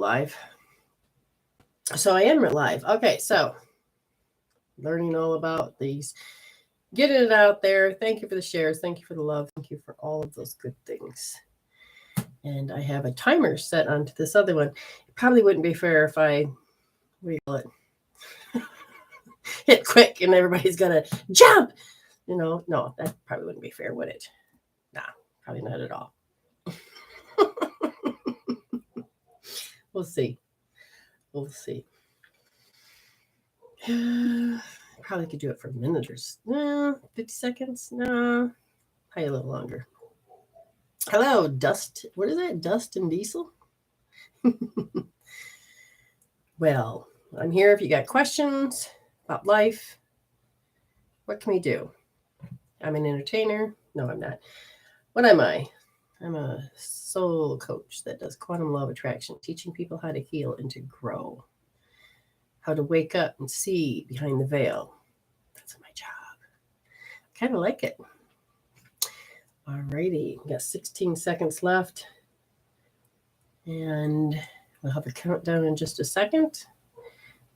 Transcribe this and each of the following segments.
live. So I am live. Okay, so learning all about these, getting it out there. Thank you for the shares. Thank you for the love. Thank you for all of those good things. And I have a timer set onto this other one. It probably wouldn't be fair if I it hit quick and everybody's gonna jump. No, that probably wouldn't be fair, would it? Nah, probably not at all. We'll see. We'll see. Probably could do it for a minute or no, 50 seconds. No, probably a little longer. Hello, Dust. What is that? Dust and Diesel? Well, I'm here if you got questions about life. What can we do? I'm an entertainer. No, I'm not. What am I? I'm a soul coach that does quantum law of attraction, teaching people how to heal and to grow, how to wake up and see behind the veil. That's my job. Kind of like it. Alrighty, we got 16 seconds left. And we'll have a countdown in just a second.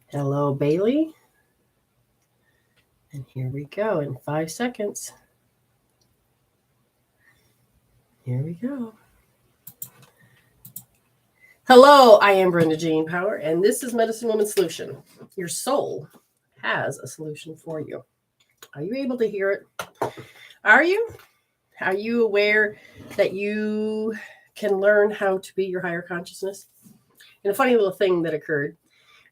Hello, Bailey. And here we go in 5 seconds. Here we go. Hello, I am Brenda Jean Power, and this is Medicine Woman Solution. Your soul has a solution for you. Are you able to hear it? Are you? Are you aware that you can learn how to be your higher consciousness? And a funny little thing that occurred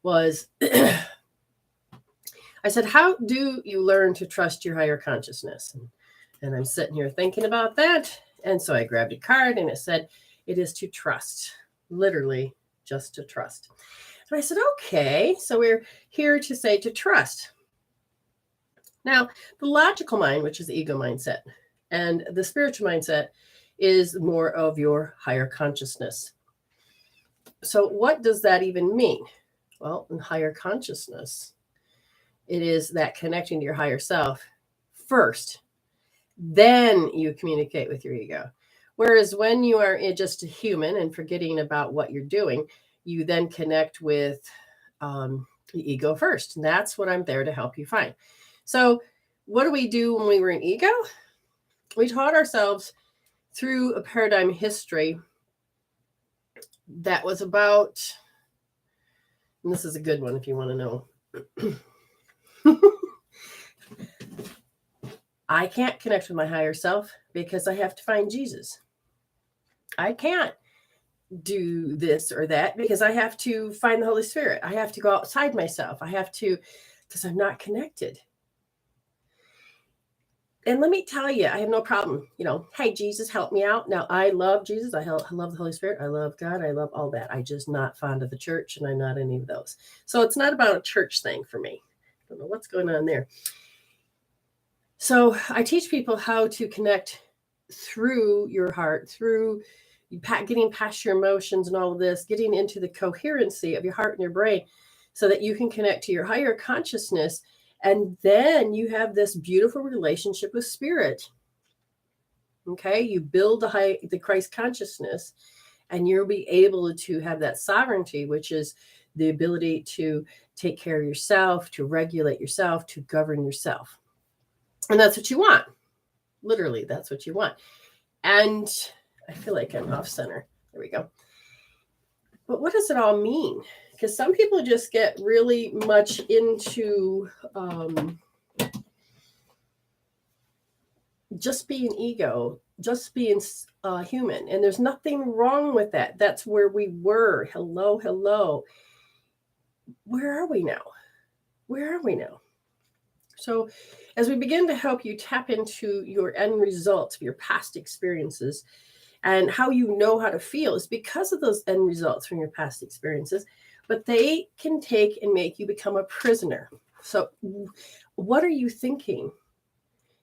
was I said, how do you learn to trust your higher consciousness? And I'm sitting here thinking about that. And so I grabbed a card and it said, it is to trust, literally just to trust. And I said, okay, so we're here to say to trust. Now, the logical mind, which is the ego mindset, and the spiritual mindset is more of your higher consciousness. So what does that even mean? Well, in higher consciousness, it is that connecting to your higher self first. Then you communicate with your ego. Whereas when you are just a human and forgetting about what you're doing, you then connect with the ego first. And that's what I'm there to help you find. So what do we do when we were in ego? We taught ourselves through a paradigm history that was about, and this is a good one if you want to know. I can't connect with my higher self because I have to find Jesus. I can't do this or that because I have to find the Holy Spirit. I have to go outside myself. I have to, because I'm not connected. And let me tell you, I have no problem, hey, Jesus, help me out. Now, I love Jesus. I love the Holy Spirit. I love God. I love all that. I'm just not fond of the church, and I'm not any of those. So it's not about a church thing for me. I don't know what's going on there. So I teach people how to connect through your heart, through getting past your emotions and all of this, getting into the coherency of your heart and your brain so that you can connect to your higher consciousness. And then you have this beautiful relationship with spirit. Okay, you build the Christ consciousness, and you'll be able to have that sovereignty, which is the ability to take care of yourself, to regulate yourself, to govern yourself. And that's what you want. Literally, that's what you want. And I feel like I'm off center. There we go. But what does it all mean? Because some people just get really much into just being ego, just being human. And there's nothing wrong with that. That's where we were. Hello. Where are we now? Where are we now? So as we begin to help you tap into your end results of your past experiences and how you know how to feel is because of those end results from your past experiences, but they can take and make you become a prisoner. So what are you thinking?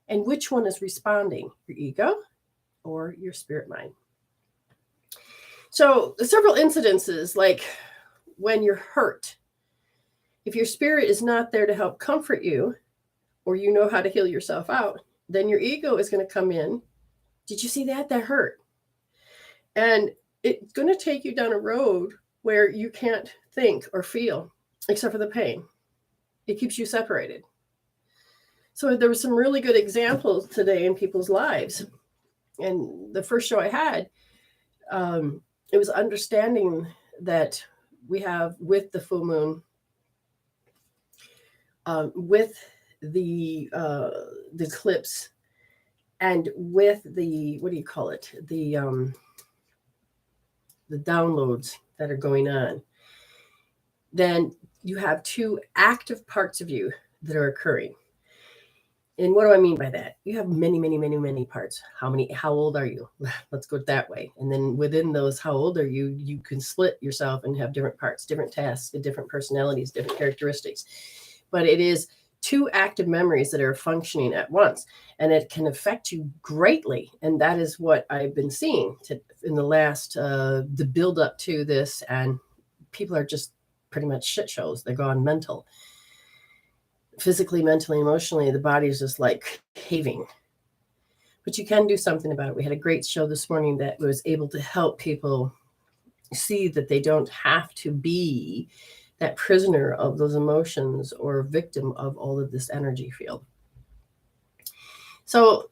And which one is responding, your ego or your spirit mind? So several incidences, like when you're hurt, if your spirit is not there to help comfort you, or you know how to heal yourself out, then your ego is going to come in. Did you see that? That hurt. And it's going to take you down a road where you can't think or feel except for the pain. It keeps you separated. So there were some really good examples today in people's lives. And the first show I had, it was understanding that we have with the full moon, with the eclipse, and with the, what do you call it? The downloads that are going on. Then you have two active parts of you that are occurring. And what do I mean by that? You have many, many, many, many parts. How old are you? Let's go that way. And then within those, how old are you? You can split yourself and have different parts, different tasks, different personalities, different characteristics. But it is two active memories that are functioning at once, and it can affect you greatly. And that is what I've been seeing in the last, the build up to this. And people are just pretty much shit shows. They're gone mental. Physically, mentally, emotionally, the body is just like caving. But you can do something about it. We had a great show this morning that was able to help people see that they don't have to be that prisoner of those emotions or victim of all of this energy field. So,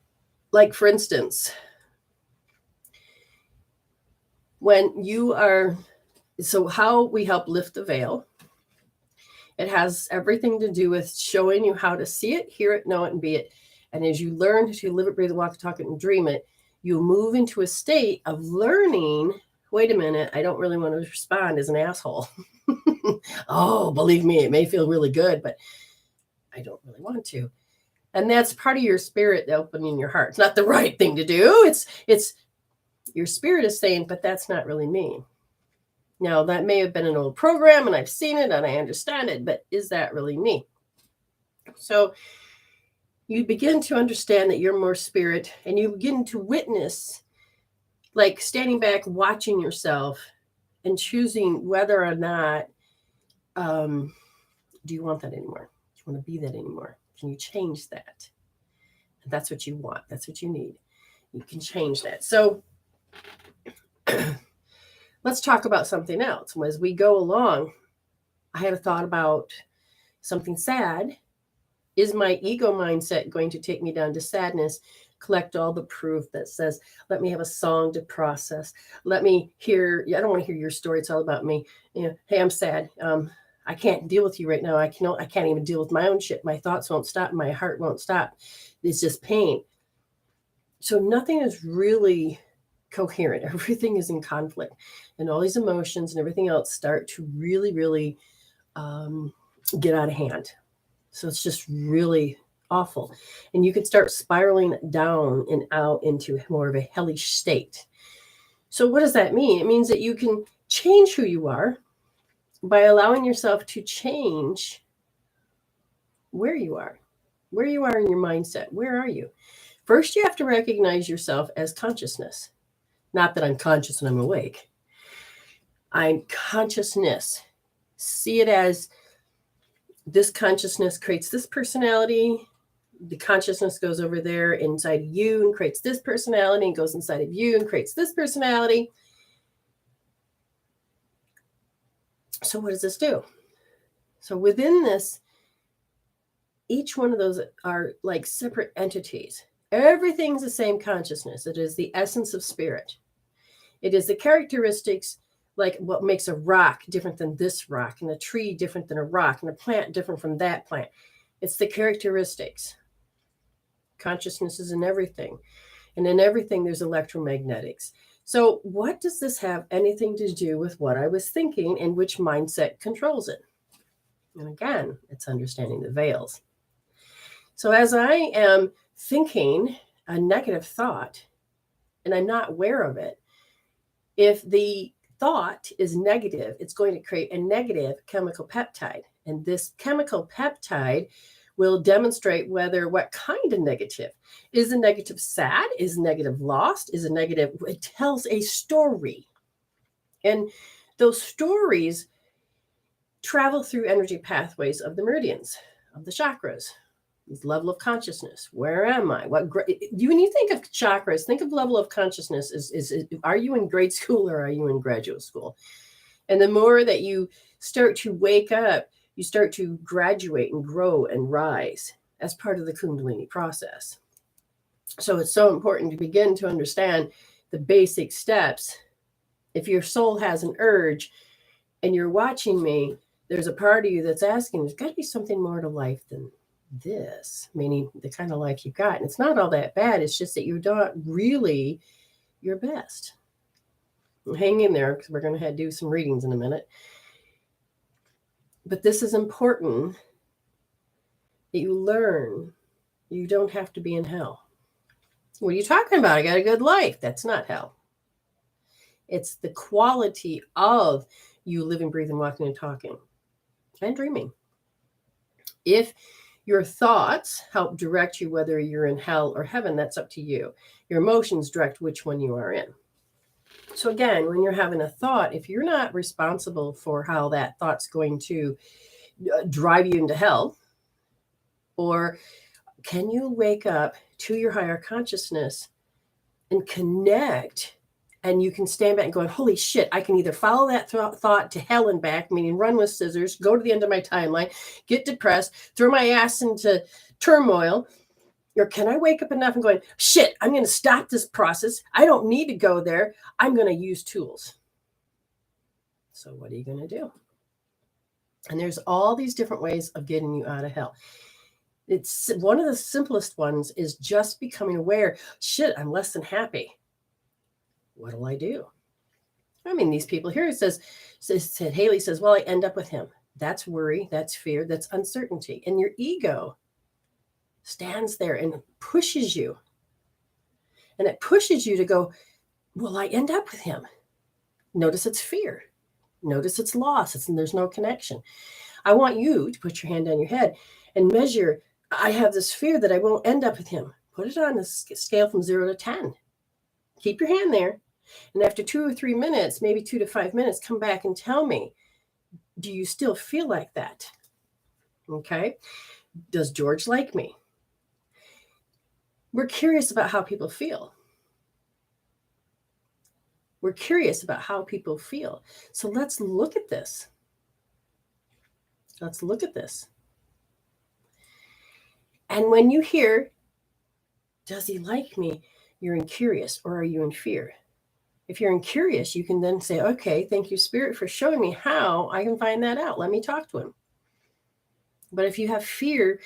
like for instance, when you are, so how we help lift the veil, it has everything to do with showing you how to see it, hear it, know it, and be it. And as you learn to live it, breathe it, walk it, talk it, and dream it, you move into a state of learning, wait a minute, I don't really want to respond as an asshole. Oh, believe me, it may feel really good, but I don't really want to. And that's part of your spirit opening your heart. It's not the right thing to do. It's your spirit is saying, but that's not really me. Now, that may have been an old program and I've seen it and I understand it, but is that really me? So you begin to understand that you're more spirit, and you begin to witness, like standing back, watching yourself and choosing whether or not, do you want that anymore? Do you want to be that anymore? Can you change that? And that's what you want. That's what you need. You can change that. So let's talk about something else. As we go along, I had a thought about something sad. Is my ego mindset going to take me down to sadness, collect all the proof that says, let me have a song to process. Let me hear, I don't want to hear your story. It's all about me. You know, hey, I'm sad. I can't deal with you right now. I can't even deal with my own shit. My thoughts won't stop. My heart won't stop. It's just pain. So nothing is really coherent. Everything is in conflict, and all these emotions and everything else start to really, really get out of hand. So it's just really awful. And you could start spiraling down and out into more of a hellish state. So what does that mean? It means that you can change who you are by allowing yourself to change where you are in your mindset. Where are you? First, you have to recognize yourself as consciousness. Not that I'm conscious and I'm awake. I'm consciousness. See it as this consciousness creates this personality. The consciousness goes over there inside you and creates this personality, and goes inside of you and creates this personality. So what does this do? So within this, each one of those are like separate entities. Everything's the same consciousness. It is the essence of spirit. It is the characteristics, like what makes a rock different than this rock, and a tree different than a rock, and a plant different from that plant. It's the characteristics. Consciousness is in everything. And in everything, there's electromagnetics. So what does this have anything to do with what I was thinking and which mindset controls it? And again, it's understanding the veils. So as I am thinking a negative thought, and I'm not aware of it, if the thought is negative, it's going to create a negative chemical peptide. And this chemical peptide will demonstrate what kind of negative. Is the negative sad? Is the negative lost? Is a negative, it tells a story. And those stories travel through energy pathways of the meridians, of the chakras. This level of consciousness. Where am I? When you think of chakras, think of level of consciousness. Are you in grade school or are you in graduate school? And the more that you start to wake up, you start to graduate and grow and rise as part of the kundalini process. So it's so important to begin to understand the basic steps. If your soul has an urge and you're watching me, there's a part of you that's asking, there's got to be something more to life than this, meaning the kind of life you've got. And it's not all that bad. It's just that you're not really your best. Hang in there because we're going to do some readings in a minute. But this is important that you learn you don't have to be in hell. What are you talking about? I got a good life. That's not hell. It's the quality of you living, breathing, walking, and talking, and dreaming. If your thoughts help direct you whether you're in hell or heaven, that's up to you. Your emotions direct which one you are in. So again, when you're having a thought, if you're not responsible for how that thought's going to drive you into hell, or can you wake up to your higher consciousness and connect, and you can stand back and go, holy shit, I can either follow that thought to hell and back, meaning run with scissors, go to the end of my timeline, get depressed, throw my ass into turmoil, or can I wake up enough and going, shit, I'm going to stop this process. I don't need to go there. I'm going to use tools. So what are you going to do? And there's all these different ways of getting you out of hell. It's one of the simplest ones is just becoming aware. Shit, I'm less than happy. What'll I do? I mean, these people here, Haley says, well, I end up with him. That's worry, that's fear, that's uncertainty. And your ego stands there and pushes you. And it pushes you to go, will I end up with him? Notice it's fear. Notice it's loss. There's no connection. I want you to put your hand on your head and measure, I have this fear that I won't end up with him. Put it on a scale from 0 to 10. Keep your hand there. And after 2 or 3 minutes, maybe 2 to 5 minutes, come back and tell me, do you still feel like that? Okay. Does George like me? We're curious about how people feel. We're curious about how people feel. So let's look at this. Let's look at this. And when you hear, does he like me? You're in curious, or are you in fear? If you're in curious, you can then say, okay, thank you, Spirit, for showing me how I can find that out. Let me talk to him. But if you have fear,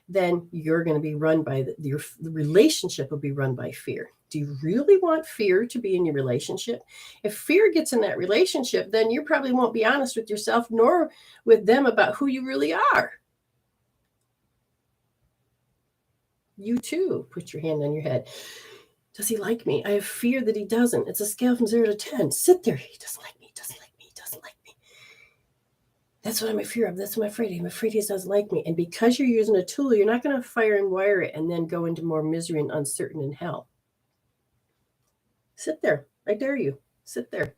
then you're going to be run by the relationship will be run by fear. Do you really want fear to be in your relationship? If fear gets in that relationship, then you probably won't be honest with yourself nor with them about who you really are. You too, put your hand on your head. Does he like me? I have fear that he doesn't. It's a scale from 0 to 10. Sit there. He doesn't like me. He doesn't like me. He doesn't like me. That's what I'm afraid of. That's what I'm afraid of. I'm afraid he doesn't like me. And because you're using a tool, you're not going to fire and wire it and then go into more misery and uncertain in hell. Sit there. I dare you. Sit there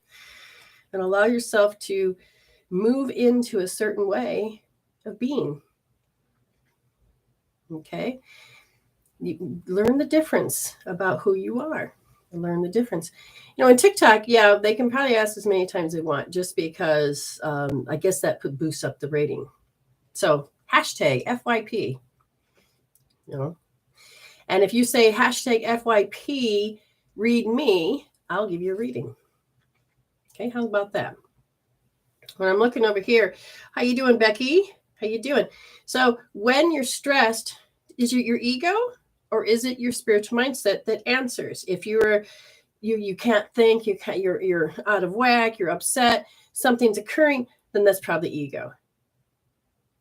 and allow yourself to move into a certain way of being. Okay? You learn the difference about who you are. Learn the difference. In TikTok, yeah, they can probably ask as many times they want just because I guess that boosts up the rating. So hashtag FYP, and if you say hashtag FYP, read me, I'll give you a reading. Okay, how about that? When I'm looking over here, how you doing, Becky? How you doing? So when you're stressed, is it your ego? Or is it your spiritual mindset that answers? If you can't think, you're out of whack, you're upset, something's occurring, then that's probably ego.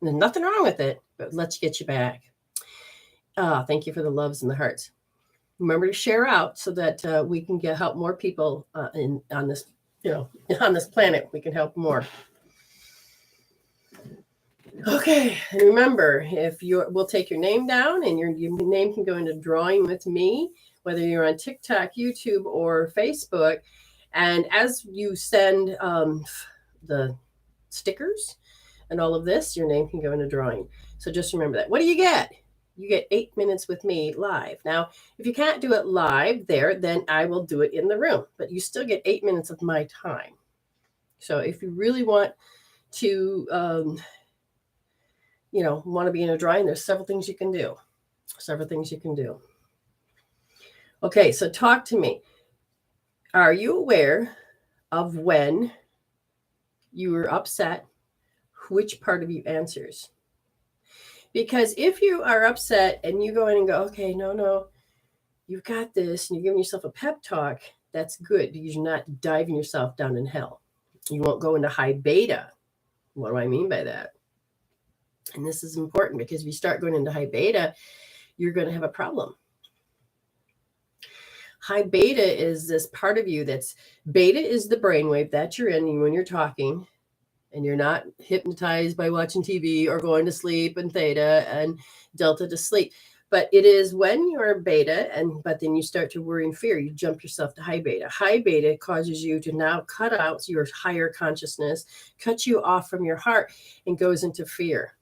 And there's nothing wrong with it, but let's get you back. Thank you for the loves and the hearts. Remember to share out so that we can help more people on this planet. We can help more. Okay, and remember, we'll take your name down, and your name can go into drawing with me, whether you're on TikTok, YouTube, or Facebook. And as you send the stickers and all of this, your name can go into drawing. So just remember that. What do you get? You get 8 minutes with me live. Now, if you can't do it live there, then I will do it in the room. But you still get 8 minutes of my time. So if you really want to, want to be in a drawing, there's several things you can do. Okay, so talk to me. Are you aware of when you were upset, which part of you answers? Because if you are upset and you go in and go, okay, no, you've got this, and you're giving yourself a pep talk, that's good because you're not diving yourself down in hell. You won't go into high beta. What do I mean by that? And this is important because if you start going into high beta, you're going to have a problem. High beta is this part of you that's, beta is the brainwave that you're in when you're talking, and you're not hypnotized by watching TV or going to sleep, and theta and delta to sleep. But it is when you're beta, but then you start to worry and fear, you jump yourself to high beta. High beta causes you to now cut out your higher consciousness, cut you off from your heart, and goes into fear.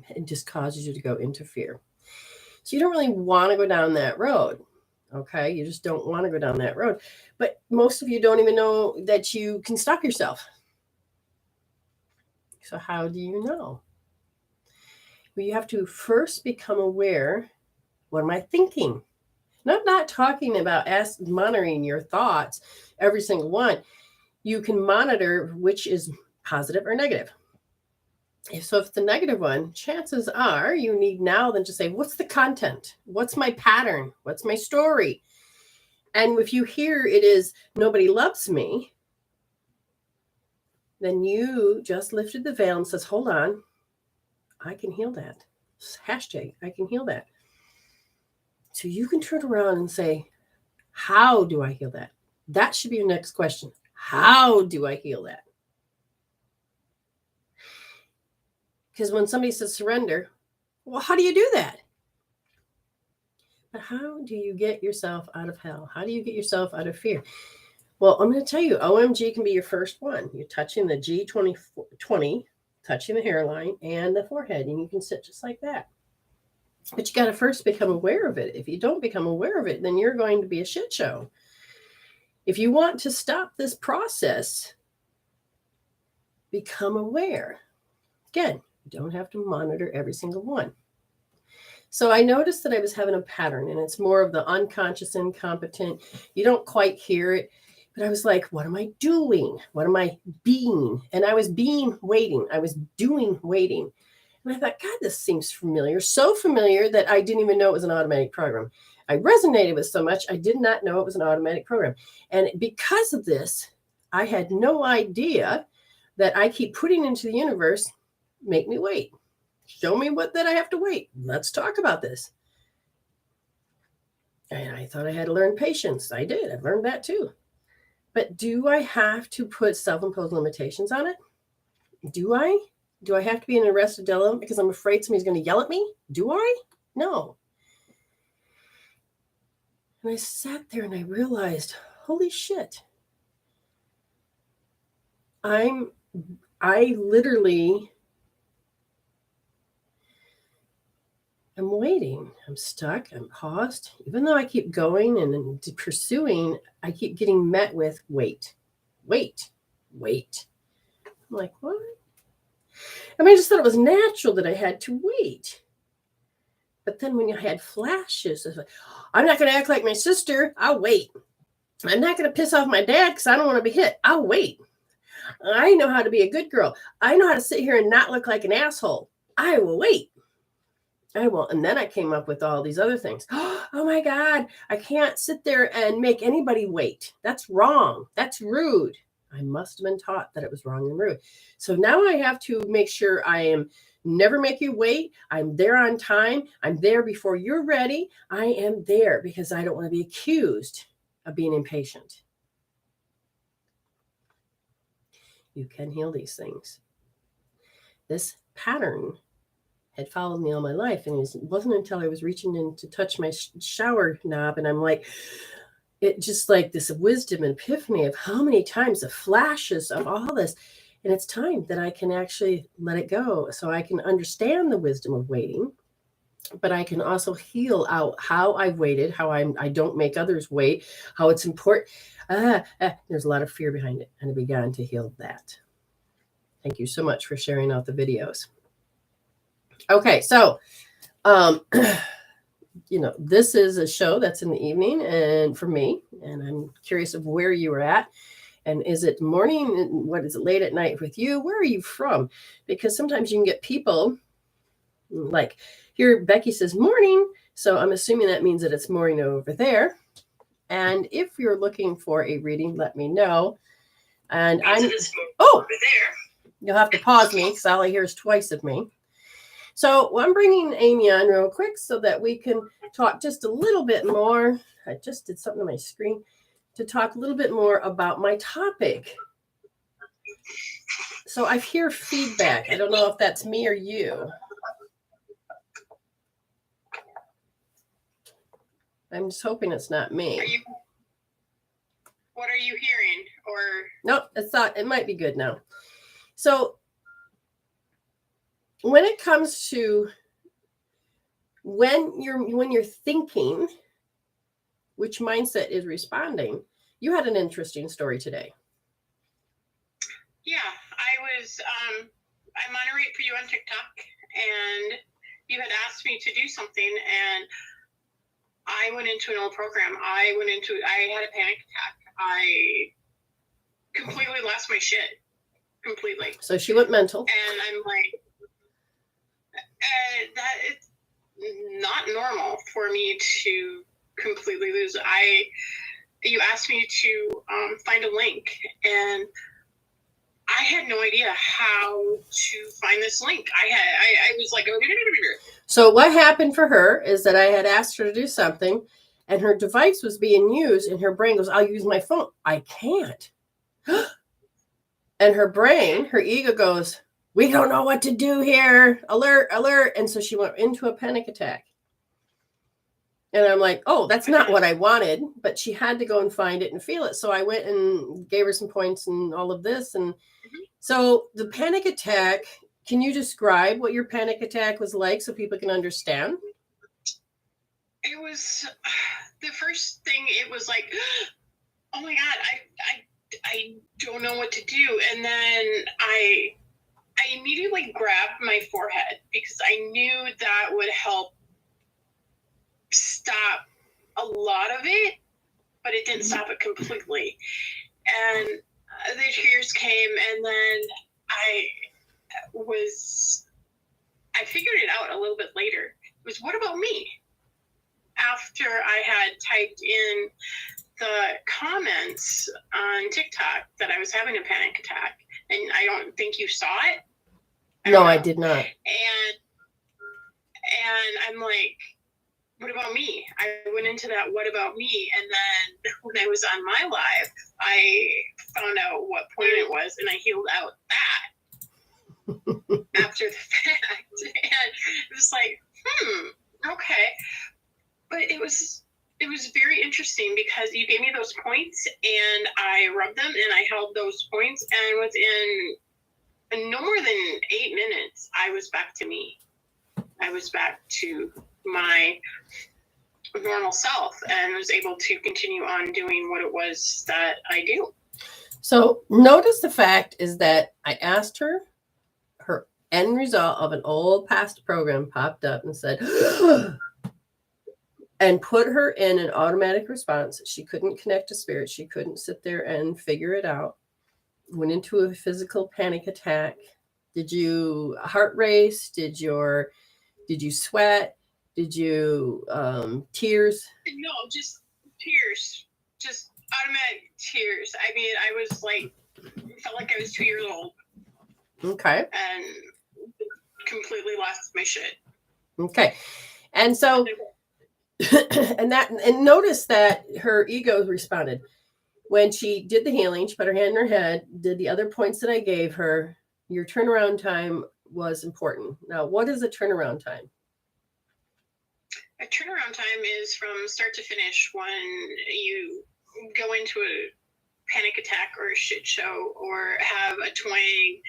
It just causes you to go into fear. So you don't really want to go down that road. Okay, you just don't want to go down that road. But most of you don't even know that you can stop yourself. So how do you know? Well, you have to first become aware, what am I thinking? And I'm not talking about monitoring your thoughts, every single one. You can monitor which is positive or negative. So if it's a negative one, chances are you need now then to say, what's the content? What's my pattern? What's my story? And if you hear it is nobody loves me, then you just lifted the veil and says, hold on, I can heal that. Hashtag, I can heal that. So you can turn around and say, how do I heal that? That should be your next question. How do I heal that? Because when somebody says surrender, well, how do you do that? But how do you get yourself out of hell? How do you get yourself out of fear? Well, I'm going to tell you, OMG can be your first one. You're touching the G20, touching the hairline and the forehead, and you can sit just like that. But you got to first become aware of it. If you don't become aware of it, then you're going to be a shit show. If you want to stop this process, become aware. Again, you don't have to monitor every single one. So I noticed that I was having a pattern, and it's more of the unconscious, incompetent. You don't quite hear it, but I was like, what am I doing? What am I being? And I was being waiting. I was doing waiting. And I thought, God, this seems familiar. So familiar that I didn't even know it was an automatic program. I resonated with so much, I did not know it was an automatic program. And because of this, I had no idea that I keep putting into the universe, make me wait. Show me what that I have to wait. Let's talk about this. And I thought I had to learn patience. I did. I've learned that too. But do I have to put self-imposed limitations on it? Do I? Do I have to be in an arrested dilemma because I'm afraid somebody's going to yell at me? Do I? No. And I sat there and I realized, holy shit. I literally am waiting. I'm stuck. I'm paused. Even though I keep going and pursuing, I keep getting met with wait. I'm like, what? I mean, I just thought it was natural that I had to wait. But then when you had flashes, it's like, I'm not going to act like my sister. I'll wait. I'm not going to piss off my dad because I don't want to be hit. I'll wait. I know how to be a good girl. I know how to sit here and not look like an asshole. I will wait. I will. And then I came up with all these other things. Oh my God, I can't sit there and make anybody wait. That's wrong. That's rude. I must have been taught that it was wrong and rude. So now I have to make sure I am never make you wait. I'm there on time. I'm there before you're ready. I am there because I don't want to be accused of being impatient. You can heal these things. This pattern had followed me all my life. And it wasn't until I was reaching in to touch my shower knob. And I'm like, it just like this wisdom and epiphany of how many times the flashes of all this. And it's time that I can actually let it go so I can understand the wisdom of waiting but I can also heal out how I waited, how I don't make others wait, how it's important. There's a lot of fear behind it, and I began to heal that. Thank you so much for sharing out the videos. Okay, so this is a show that's in the evening and for me, and I'm curious of where you were at. And is it morning? What is it, late at night with you? Where are you from? Because sometimes you can get people like here, Becky says morning. So I'm assuming that means that it's morning over there. And if you're looking for a reading, let me know. And you'll have to pause me because all I hear is twice of me. So I'm bringing Amy on real quick so that we can talk just a little bit more. I just did something on my screen to talk a little bit more about my topic. So I hear feedback. I don't know if that's me or you. I'm just hoping it's not me. What are you hearing? Or nope, it's not. It might be good now. So when it comes to when you're thinking, which mindset is responding, you had an interesting story today. Yeah, I moderate for you on TikTok, and you had asked me to do something, and I went into an old program. I had a panic attack. I completely lost my shit. Completely. So she went mental. And I'm like, that it's not normal for me to completely lose. You asked me to find a link, and I had no idea how to find this link. I was like, so what happened for her is that I had asked her to do something, and her device was being used, and her brain goes, I'll use my phone. I can't. And her brain, her ego goes, we don't know what to do here. Alert, alert. And so she went into a panic attack. And I'm like, oh, that's not what I wanted. But she had to go and find it and feel it. So I went and gave her some points and all of this. And so the panic attack, can you describe what your panic attack was like so people can understand? It was the first thing. It was like, oh my God, I don't know what to do. And then I immediately grabbed my forehead because I knew that would help stop a lot of it, but it didn't stop it completely. And the tears came, and then I figured it out a little bit later. It was, what about me? After I had typed in the comments on TikTok that I was having a panic attack, and I don't think you saw it. No, I did not. And I'm like, what about me? I went into that, what about me? And then when I was on my live, I found out what point it was, and I healed out that after the fact. And it was like, okay. But it was very interesting because you gave me those points, and I rubbed them, and I held those points, and within no more than 8 minutes, I was back to me. I was back to my normal self and was able to continue on doing what it was that I do. So notice the fact is that I asked her end result of an old past program popped up and said, and put her in an automatic response. She couldn't connect to spirit. She couldn't sit there and figure it out. Went into a physical panic attack. Did you heart race? Did you sweat? Did you tears? No, just tears. Just automatic tears. I mean, I was like, felt like I was 2 years old. Okay. And completely lost my shit. Okay. And so and notice that her ego responded. When she did the healing, she put her hand in her head, did the other points that I gave her. Your turnaround time was important. Now, what is a turnaround time? A turnaround time is from start to finish when you go into a panic attack or a shit show or have a twang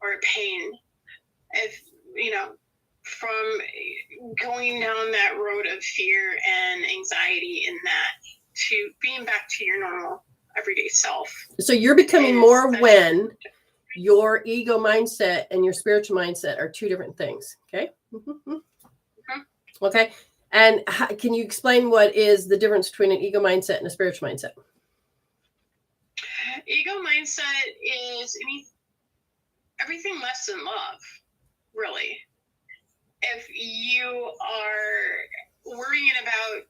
or a pain. If, from going down that road of fear and anxiety in that to being back to your normal everyday self. So you're becoming more when your ego mindset and your spiritual mindset are two different things. Okay. Mm-hmm. Okay. And can you explain what is the difference between an ego mindset and a spiritual mindset? Ego mindset is everything less than love, really. If you are worrying about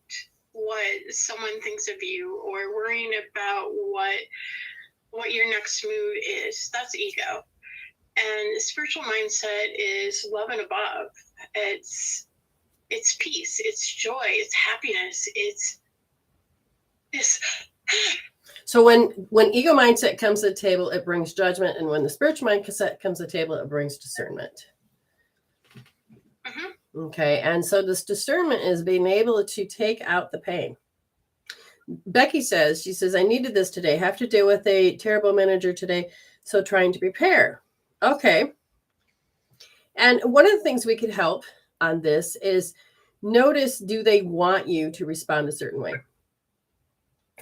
what someone thinks of you or worrying about what your next move is, that's ego. And spiritual mindset is love and above. It's peace, it's joy, it's happiness, it's this. So when ego mindset comes to the table, it brings judgment, and when the spiritual mindset comes to the table, it brings discernment. Mm-hmm. Okay, and so this discernment is being able to take out the pain. Becky says, I needed this today. Have to deal with a terrible manager today, so trying to prepare. Okay. And one of the things we could help on this is notice, do they want you to respond a certain way?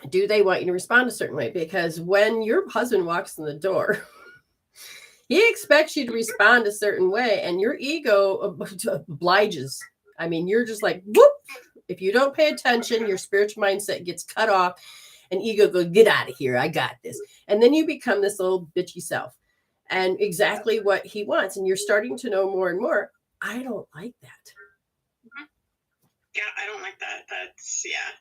Do they want you to respond a certain way? Because when your husband walks in the door, he expects you to respond a certain way, and your ego obliges. I mean, you're just like, whoop. If you don't pay attention, your spiritual mindset gets cut off, and ego goes, get out of here. I got this. And then you become this little bitchy self, and exactly what he wants. And you're starting to know more and more. I don't like that. Yeah, I don't like that.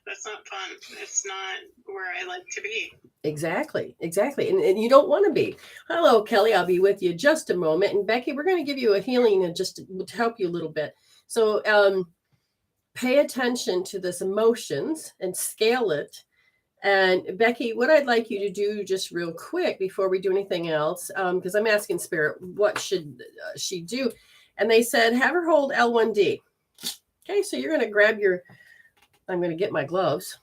That's not fun. It's not where I like to be. Exactly. And you don't want to be. Hello, Kelly. I'll be with you just a moment. And Becky, we're going to give you a healing and just to help you a little bit. So pay attention to this emotions and scale it. And Becky, what I'd like you to do just real quick before we do anything else, because I'm asking Spirit, what should she do? And they said, have her hold L1D. Okay, so you're going to grab I'm going to get my gloves.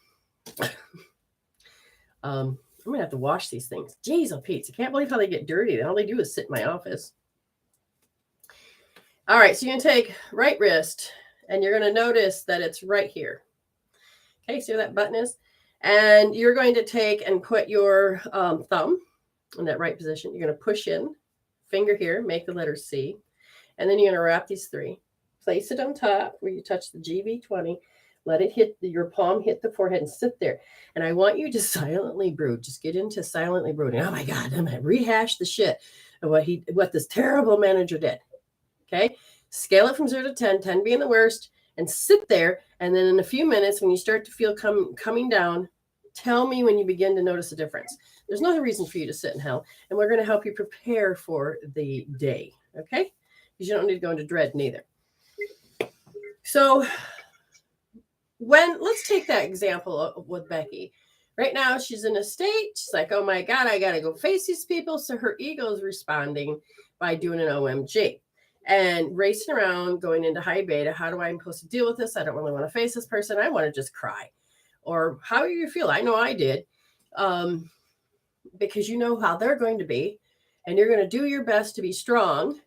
I'm going to have to wash these things. Jeez, oh, Pete, I can't believe how they get dirty. All they do is sit in my office. All right, so you're going to take right wrist, and you're going to notice that it's right here. Okay, see where that button is? And you're going to take and put your thumb in that right position. You're going to push in, finger here, make the letter C. And then you're going to wrap these three. Place it on top where you touch the GV20. Let it hit your palm, hit the forehead, and sit there. And I want you to silently brood. Just get into silently brooding. Oh my God, I'm going to rehash the shit of what this terrible manager did. Okay? Scale it from 0 to 10, 10 being the worst, and sit there. And then in a few minutes, when you start to feel coming down, tell me when you begin to notice a difference. There's no reason for you to sit in hell. And we're going to help you prepare for the day. Okay? Because you don't need to go into dread neither. So let's take that example with Becky. Right now, she's in a state. She's like, oh my God, I got to go face these people. So her ego is responding by doing an OMG and racing around, going into high beta. How do I supposed to deal with this? I don't really want to face this person. I want to just cry. Or how do you feel? I know I did. Because you know how they're going to be. And you're going to do your best to be strong.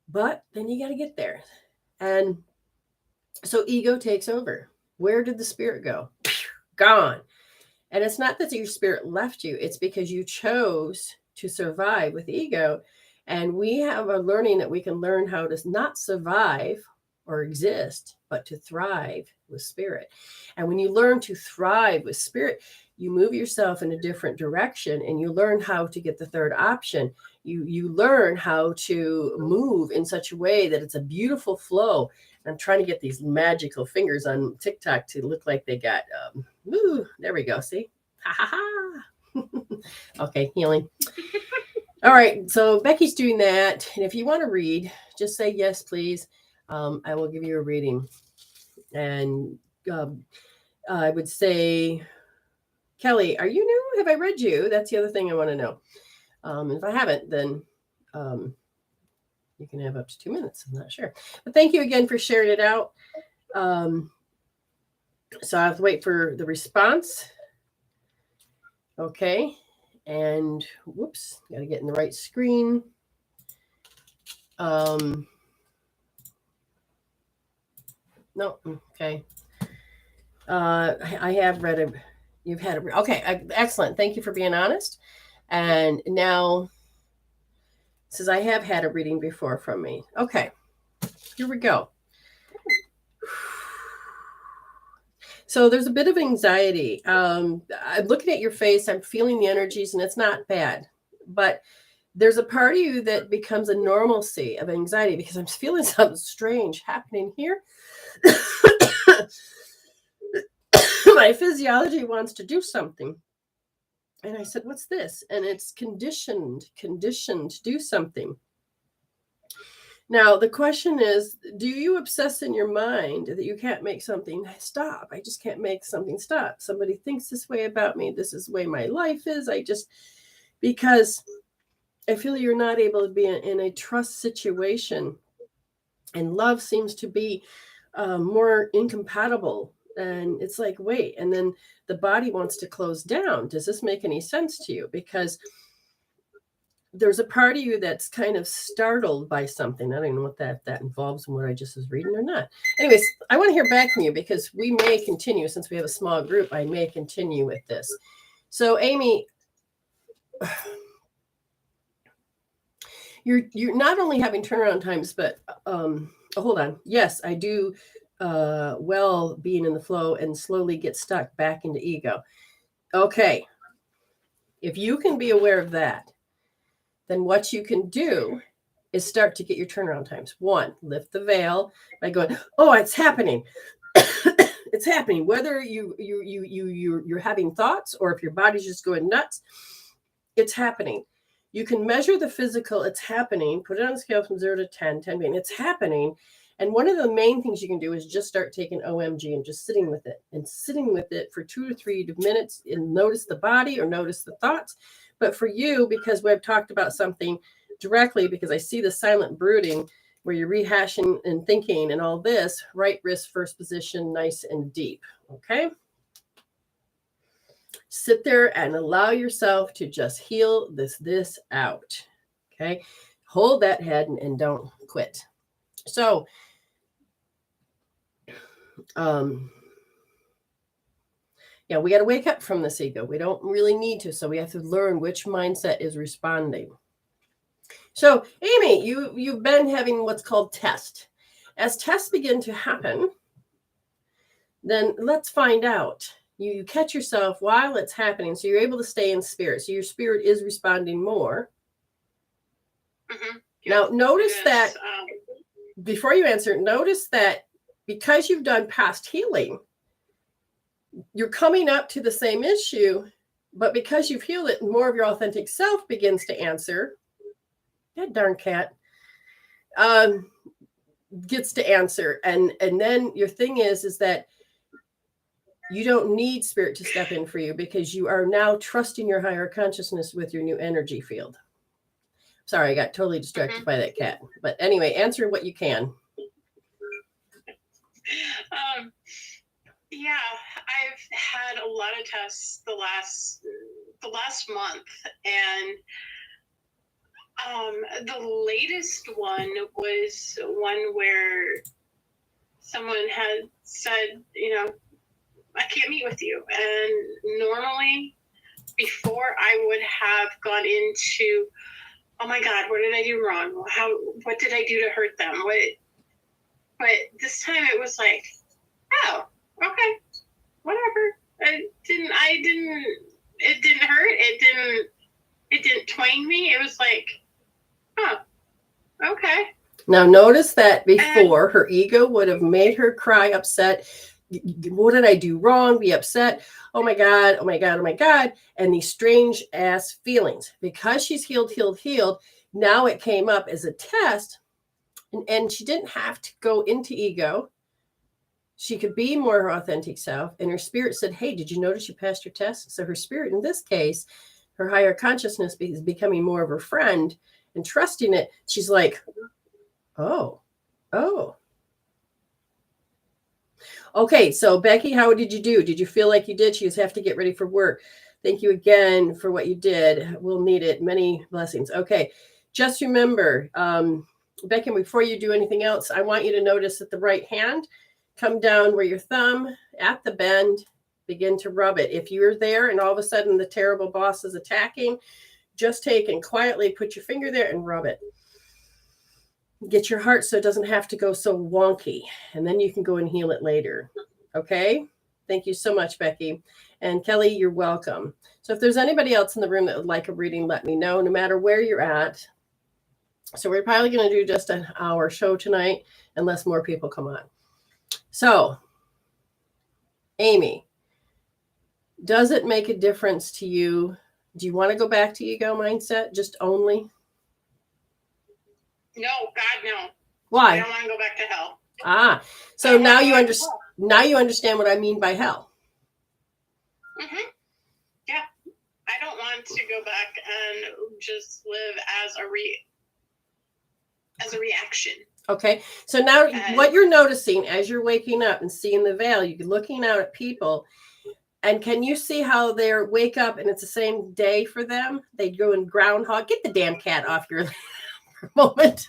But then you got to get there. And so ego takes over. Where did the spirit go? Gone. And it's not that your spirit left you. It's because you chose to survive with ego. And we have a learning that we can learn how to not survive or exist, but to thrive with spirit. And when you learn to thrive with spirit, you move yourself in a different direction, and you learn how to get the third option. You learn how to move in such a way that it's a beautiful flow. I'm trying to get these magical fingers on TikTok to look like they got, there we go. See? Ha ha ha. Okay, healing. All right, so Becky's doing that. And if you want to read, just say yes, please. I will give you a reading. And I would say, Kelly, are you new? Have I read you? That's the other thing I want to know. If I haven't, then you can have up to 2 minutes. I'm not sure. But thank you again for sharing it out. So I have to wait for the response. Okay. And whoops, got to get in the right screen. No. Okay. I have read it. You've had it. Okay. Excellent. Thank you for being honest. And now, says I have had a reading before from me. Okay. Here we go. So there's a bit of anxiety. I'm looking at your face. I'm feeling the energies, and it's not bad. But there's a part of you that becomes a normalcy of anxiety because I'm feeling something strange happening here. My physiology wants to do something. And I said, what's this? And it's conditioned to do something. Now, the question is, do you obsess in your mind that you can't make something stop? I just can't make something stop. Somebody thinks this way about me. This is the way my life is. Because I feel you're not able to be in a trust situation. And love seems to be more incompatible. And it's like, wait, and then the body wants to close down. Does this make any sense to you? Because there's a part of you that's kind of startled by something. I don't know what that involves in what I just was reading or not. Anyways, I want to hear back from you because we may continue, since we have a small group, I may continue with this. So Amy, you're not only having turnaround times, but hold on. Yes, I do well being in the flow and slowly get stuck back into ego. Okay. If you can be aware of that, then what you can do is start to get your turnaround times. One, lift the veil by going, oh, it's happening. It's happening. Whether you're having thoughts or if your body's just going nuts, it's happening. You can measure the physical, it's happening, put it on a scale from 0 to 10, 10 being it's happening. And one of the main things you can do is just start taking OMG and just sitting with it for 2 to 3 minutes and notice the body or notice the thoughts. But for you, because we've talked about something directly, because I see the silent brooding where you're rehashing and thinking and all this, right wrist, first position, nice and deep. Okay. Sit there and allow yourself to just heal this out. Okay. Hold that head and don't quit. So, yeah, we got to wake up from this ego. We don't really need to. So we have to learn which mindset is responding. So, Amy, you've been having what's called test. As tests begin to happen, then let's find out. You catch yourself while it's happening. So you're able to stay in spirit. So your spirit is responding more. Mm-hmm. Now, notice that before you answer, notice that because you've done past healing, you're coming up to the same issue, but because you've healed it, more of your authentic self begins to answer. That darn cat gets to answer. And then your thing is that you don't need spirit to step in for you because you are now trusting your higher consciousness with your new energy field. Sorry, I got totally distracted by that cat. But anyway, answer what you can. Yeah, I've had a lot of tests the last month, and the latest one was one where someone had said, I can't meet with you. And normally, before I would have gone into, oh my God, what did I do wrong? What did I do to hurt them? But this time it was like, oh, okay, whatever. It didn't hurt. It didn't twang me. It was like, oh, okay. Now notice that before her ego would have made her cry, upset. What did I do wrong? Be upset. Oh my God, oh my God, oh my God. And these strange ass feelings. Because she's healed. Now it came up as a test. And she didn't have to go into ego. She could be more her authentic self. And her spirit said, hey, did you notice you passed your test? So her spirit, in this case, her higher consciousness is becoming more of her friend and trusting it. She's like, oh. Okay, so Becky, how did you do? Did you feel like you did? She was have to get ready for work. Thank you again for what you did. We'll need it. Many blessings. Okay, just remember, Becky, before you do anything else, I want you to notice that the right hand come down where your thumb at the bend, begin to rub it. If you're there and all of a sudden the terrible boss is attacking, just take and quietly put your finger there and rub it. Get your heart so it doesn't have to go so wonky, and then you can go and heal it later. Okay? Thank you so much, Becky. And Kelly, you're welcome. So if there's anybody else in the room that would like a reading, let me know, no matter where you're at. So we're probably going to do just an hour show tonight, unless more people come on. So, Amy, does it make a difference to you? Do you want to go back to ego mindset, just only? No, God, no. Why? I don't want to go back to hell. So now you understand. Now you understand what I mean by hell. Mm-hmm. Yeah, I don't want to go back and just live as a reaction. Okay, so now what you're noticing as you're waking up and seeing the veil, you're looking out at people, and can you see how they wake up and it's the same day for them? They go in groundhog. Get the damn cat off your moment.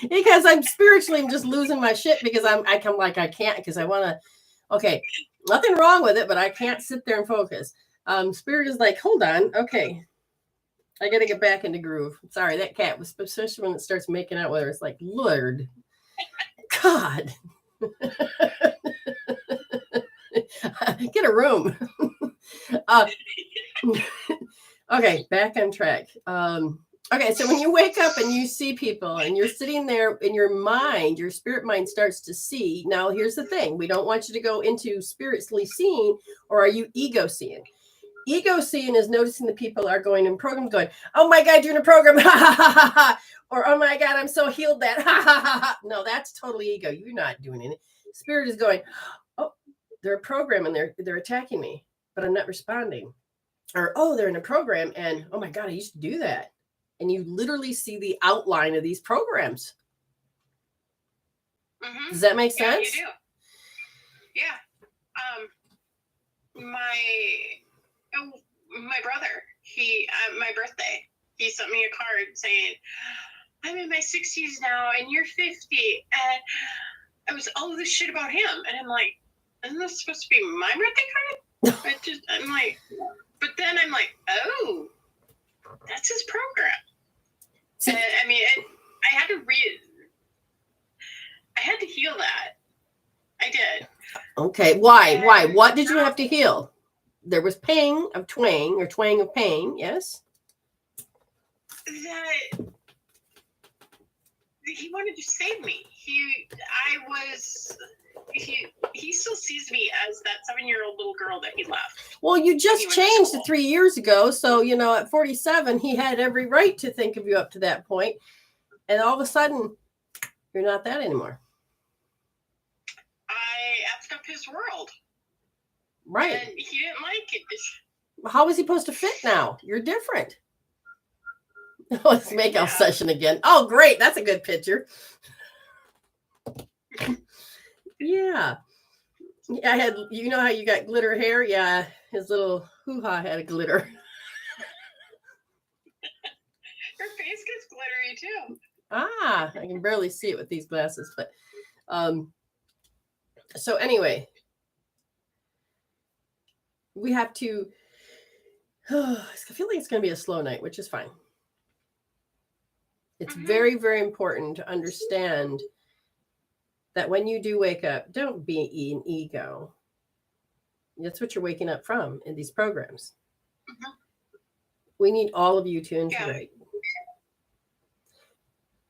Because I'm spiritually just losing my shit because I can't because I want to. Okay, nothing wrong with it, but I can't sit there and focus. Spirit is like, hold on, okay, I got to get back into groove. Sorry, that cat was, especially when it starts making out with her, it's like, Lord, God, get a room. Okay, back on track. Okay, so when you wake up and you see people and you're sitting there in your mind, your spirit mind starts to see. Now, here's the thing. We don't want you to go into spiritually seeing, or are you ego seeing? Ego seeing is noticing the people are going in programs going, oh my God, you're in a program. Ha ha ha ha ha. Or, oh my God, I'm so healed that. Ha ha ha ha. No, that's totally ego. You're not doing anything. Spirit is going, oh, they're a program and they're attacking me, but I'm not responding. Or, oh, they're in a program and, oh my God, I used to do that. And you literally see the outline of these programs. Mm-hmm. Does that make sense? Yeah, you do. Yeah. My brother, my birthday, he sent me a card saying, I'm in my 60s now and you're 50. And it was all this shit about him. And I'm like, isn't this supposed to be my birthday card? I'm like, but then I'm like, oh, that's his program. And, I mean, I had to heal that. I did. Okay. Why? What did you have to heal? There was pain of twang or twang of pain. Yes. That he wanted to save me. He still sees me as that 7-year-old little girl that he left. Well, you just changed it 3 years ago. So, at 47, he had every right to think of you up to that point. And all of a sudden, you're not that anymore. I effed up his world. Right. And he didn't like it. How is he supposed to fit now? You're different. Let's make our session again. Oh, great. That's a good picture. Yeah. I had, how you got glitter hair? Yeah. His little hoo-ha had a glitter. Her face gets glittery too. I can barely see it with these glasses, but so anyway, we have to I feel like it's going to be a slow night, which is fine. It's very, very important to understand that when you do wake up, don't be an ego. That's what you're waking up from in these programs. Mm-hmm. We need all of you to integrate.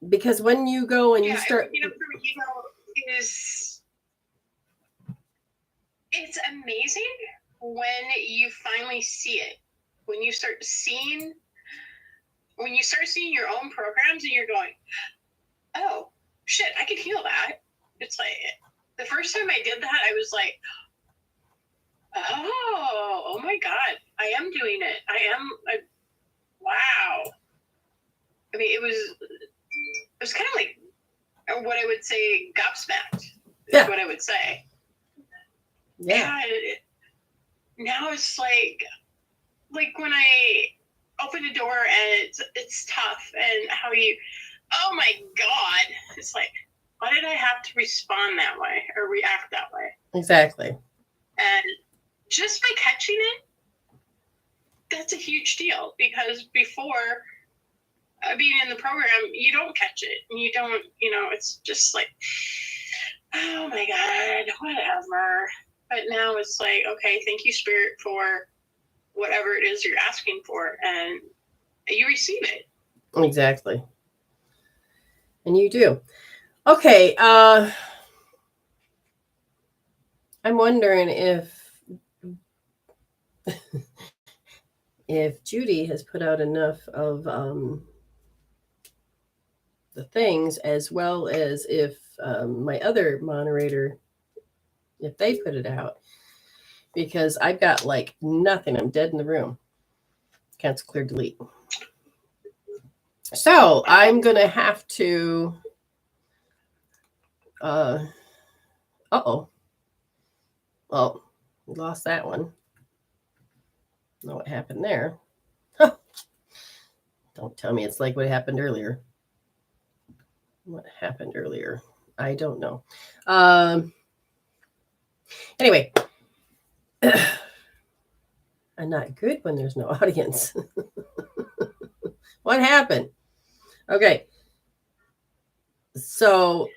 Yeah. Because when you go and you start... Waking up from ego it's amazing when you finally see it. When you start seeing your own programs and you're going, oh, shit, I could heal that. It's like, the first time I did that, I was like, oh my God, I am doing it. Wow. I mean, it was kind of like what I would say, gobsmacked. Yeah. Is what I would say. Yeah. And now it's like when I open a door and it's tough and how you, oh my God, it's like, why did I have to respond that way or react that way? Exactly. And just by catching it, that's a huge deal, because before being in the program, you don't catch it. You don't, it's just like, oh my God, whatever. But now it's like, okay, thank you, Spirit, for whatever it is you're asking for, and you receive it. Exactly. And you do. Okay. I'm wondering if Judy has put out enough of the things, as well as if my other moderator, if they put it out, because I've got like nothing. I'm dead in the room. Cancel, clear, delete. So I'm going to have to, uh-oh. Well, we lost that one. Know what happened there. Huh. Don't tell me it's like what happened earlier. What happened earlier? I don't know. Anyway, I'm not good when there's no audience. What happened? Okay. So,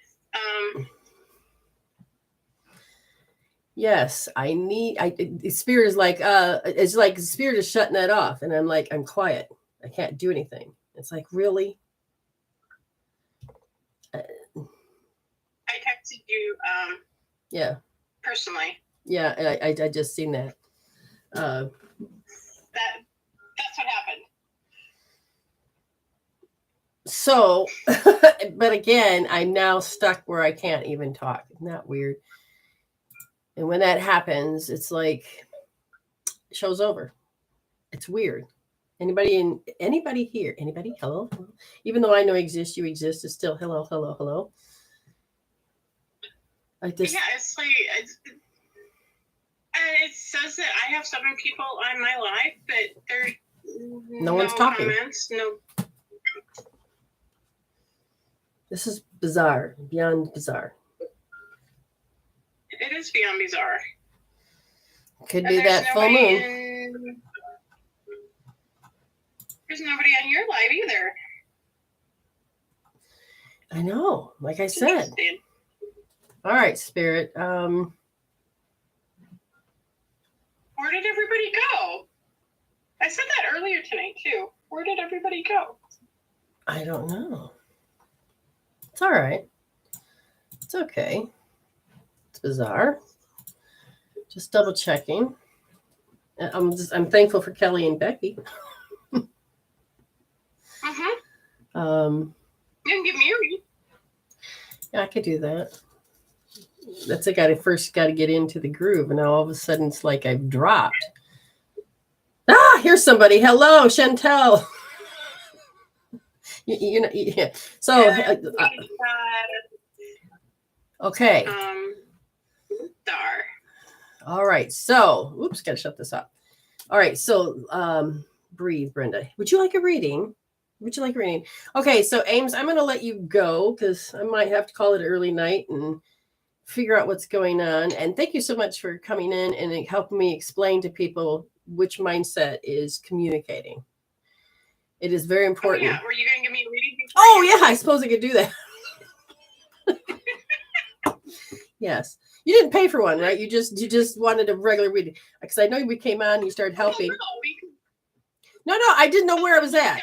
yes, the Spirit is like, it's like the Spirit is shutting that off. And I'm like, I'm quiet. I can't do anything. It's like, really? I texted you. Yeah. Personally. Yeah, I just seen that. That's what happened. So, but again, I'm now stuck where I can't even talk. Isn't that weird? And when that happens, it's like show's over. It's weird. Anybody here? Anybody? Hello? Even though I know you exist, it's still hello. Like this. Yeah, it's like it says that I have 7 people on my live, but there no one's talking. Comments, no. This is bizarre, beyond bizarre. It is beyond bizarre. Could be that full moon. There's nobody on your live either. I know, like I said. All right, Spirit. Where did everybody go? I said that earlier tonight too. Where did everybody go? I don't know. It's all right. It's okay. It's bizarre. Just double checking. I'm thankful for Kelly and Becky. You can give me a read. Yeah, I could do that. That's like I first got to get into the groove, and now all of a sudden it's like I've dropped. Ah, here's somebody. Hello, Chantelle. Yeah. So, okay. All right. So, oops, gotta shut this up. All right. So, breathe, Brenda. Would you like a reading? Okay. So, Ames, I'm going to let you go because I might have to call it early night and figure out what's going on. And thank you so much for coming in and helping me explain to people which mindset is communicating. It is very important. Oh, yeah. Were you going to give me a reading? Oh, yeah. I suppose I could do that. Yes. You didn't pay for one, right? You just wanted a regular reading. Because I know we came on and you started helping. No, I didn't know where I was at.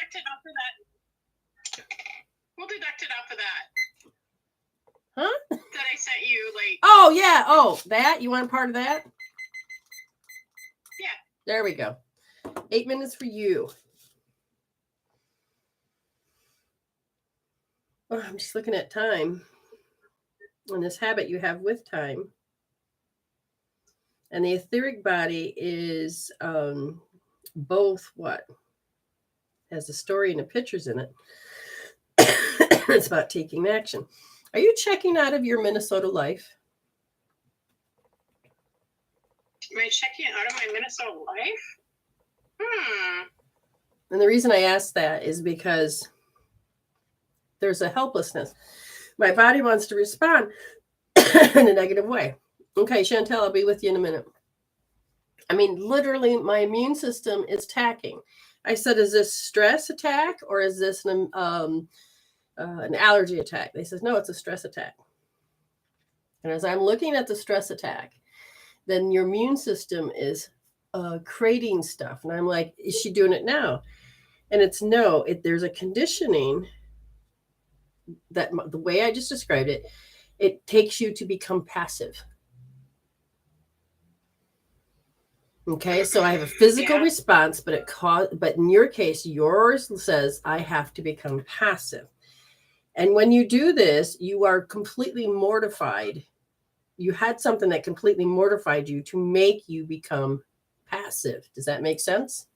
We'll deduct it off of that. Huh? That I sent you, like. Oh, yeah. Oh, that? You want a part of that? Yeah. There we go. 8 minutes for you. Oh, I'm just looking at time. And this habit you have with time. And the etheric body is both what? Has a story and the pictures in it. It's about taking action. Are you checking out of your Minnesota life? Am I checking out of my Minnesota life? And the reason I ask that is because there's a helplessness. My body wants to respond in a negative way. Okay, Chantelle, I'll be with you in a minute. I mean, literally, my immune system is attacking. I said, is this stress attack or is this an allergy attack? They says, no, it's a stress attack. And as I'm looking at the stress attack, then your immune system is creating stuff. And I'm like, is she doing it now? And it's no, there's a conditioning that the way I just described it, it takes you to become passive. Okay, so I have a physical response, but in your case, yours says I have to become passive. And when you do this, you are completely mortified. You had something that completely mortified you to make you become passive. Does that make sense?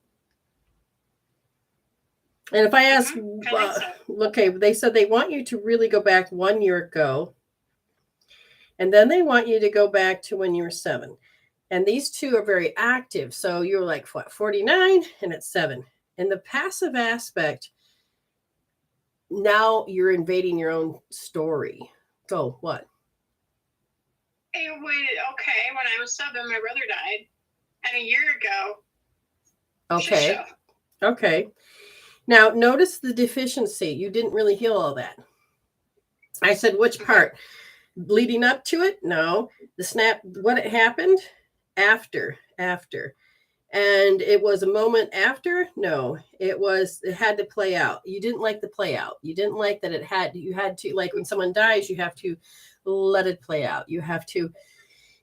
And if I ask, okay, they said they want you to really go back 1 year ago. And then they want you to go back to when you were 7. And these two are very active. So you're like, what, 49 and it's 7. And the passive aspect, now you're invading your own story. Go, what? It would, okay, when I was 7, my brother died. And a year ago. Okay. Okay. Now, notice the deficiency. You didn't really heal all that. I said, which part? Leading up to it? No. The snap, what it happened? After. And it was a moment after? No. It had to play out. You didn't like the play out. You didn't like that you had to, like when someone dies, you have to let it play out. You have to,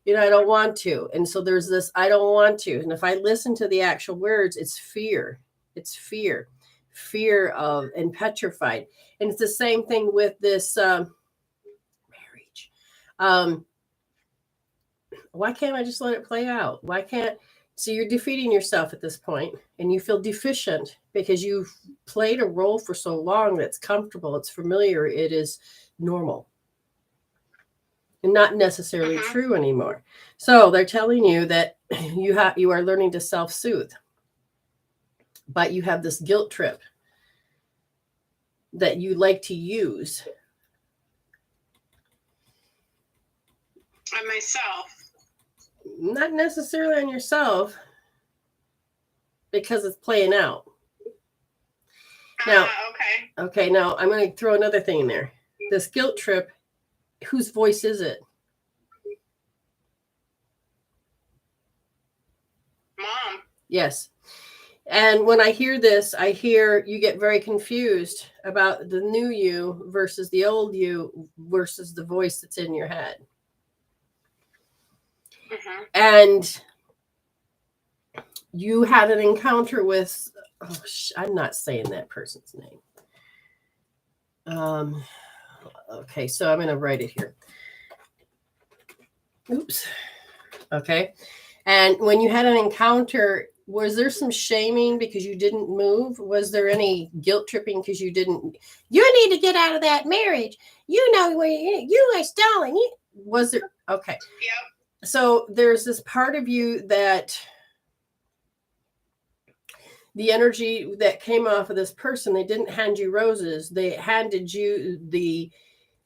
I don't want to. And so there's this, I don't want to. And if I listen to the actual words, it's fear. It's fear of and petrified. And it's the same thing with this marriage. Why can't I just let it play out? So you're defeating yourself at this point, and you feel deficient because you've played a role for so long that's comfortable, it's familiar, it is normal. And not necessarily true anymore. So they're telling you that you are learning to self-soothe. But you have this guilt trip that you like to use. On myself. Not necessarily on yourself, because it's playing out. Now, okay, now I'm going to throw another thing in there. This guilt trip, whose voice is it? Mom. Yes. And when I hear this, I hear you get very confused about the new you versus the old you versus the voice that's in your head. And you had an encounter with, I'm not saying that person's name. Okay, so I'm going to write it here. Oops. Okay. And when you had an encounter, was there some shaming because you didn't move? Was there any guilt tripping because you need to get out of that marriage? You are stalling. Was there? Okay. Yep. So there's this part of you that the energy that came off of this person, they didn't hand you roses. They handed you the,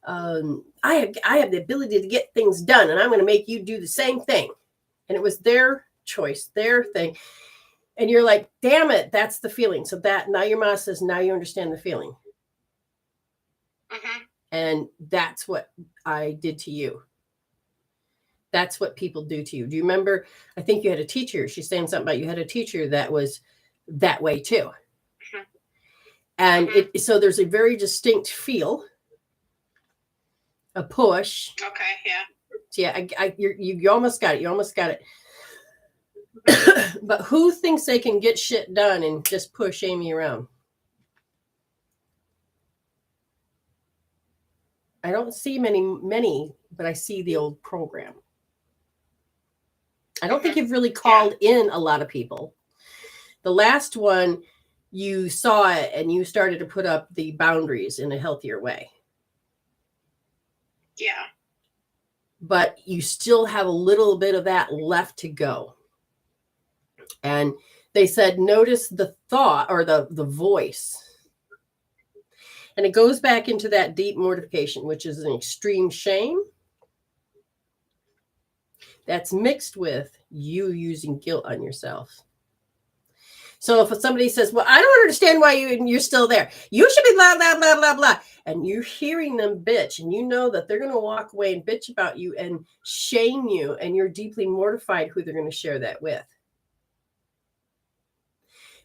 I have the ability to get things done, and I'm going to make you do the same thing. And it was their choice, their thing. And you're like, damn it, that's the feeling. So that now your mom says, now you understand the feeling. And that's what I did to you. That's what people do to you. Do you remember? I think you had a teacher. She's saying something about you had a teacher that was that way too. And so there's a very distinct feel, a push. Okay, yeah. Yeah, you almost got it. You almost got it. But who thinks they can get shit done and just push Amy around? I don't see many, but I see the old program. I don't think you've really called in a lot of people. The last one, you saw it and you started to put up the boundaries in a healthier way. Yeah. But you still have a little bit of that left to go. And they said, notice the thought or the voice. And it goes back into that deep mortification, which is an extreme shame that's mixed with you using guilt on yourself. So if somebody says, well, I don't understand why you're still there. You should be blah, blah, blah, blah, blah. And you're hearing them bitch, and you know that they're going to walk away and bitch about you and shame you, and you're deeply mortified who they're going to share that with.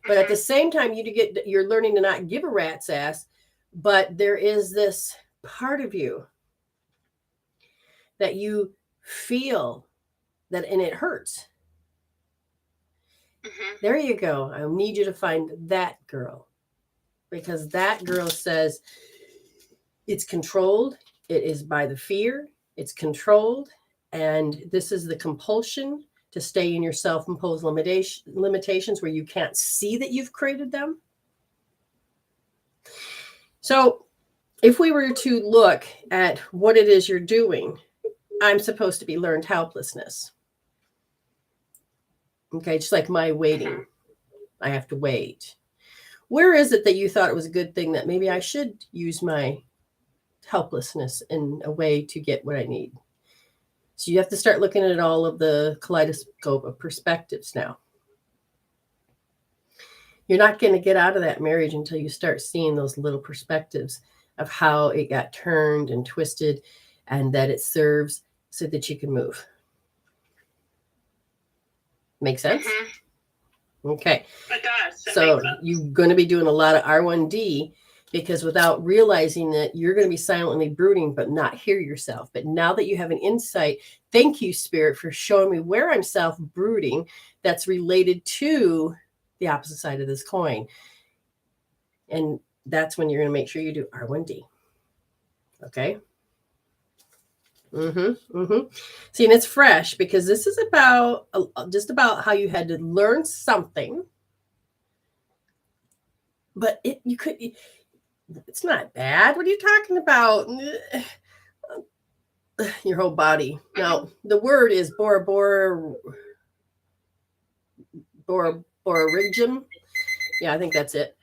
But at the same time, you're learning to not give a rat's ass, but there is this part of you that you feel that, and it hurts. There you go. I need you to find that girl, because that girl says it's controlled. It is by the fear. It's controlled. And this is the compulsion to stay in your self-imposed limitations where you can't see that you've created them. So if we were to look at what it is you're doing, I'm supposed to be learned helplessness. Okay, just like my waiting. I have to wait. Where is it that you thought it was a good thing that maybe I should use my helplessness in a way to get what I need? So you have to start looking at all of the kaleidoscope of perspectives now. You're not going to get out of that marriage until you start seeing those little perspectives of how it got turned and twisted, and that it serves so that you can move. Make sense? Okay. It does. So you're going to be doing a lot of R1D, because without realizing that, you're going to be silently brooding but not hear yourself. But now that you have an insight, thank you, Spirit, for showing me where I'm self-brooding that's related to the opposite side of this coin. And that's when you're going to make sure you do R1D. Okay? See, and it's fresh, because this is about just about how you had to learn something, but it's not bad. What are you talking about? Your whole body. Now, the word is borborygm. Yeah, I think that's it.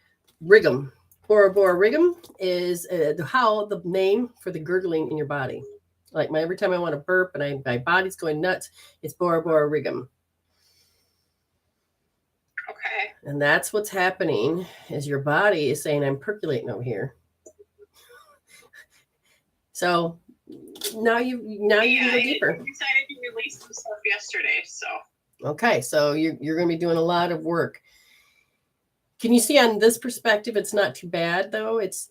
Rigum. Borborygm is the name for the gurgling in your body. Like every time I want to burp and my body's going nuts, it's borborygm. Okay. And that's what's happening, is your body is saying, I'm percolating over here. So now you can go deeper. I decided to release some stuff yesterday. So okay, so you're going to be doing a lot of work. Can you see on this perspective? It's not too bad, though. It's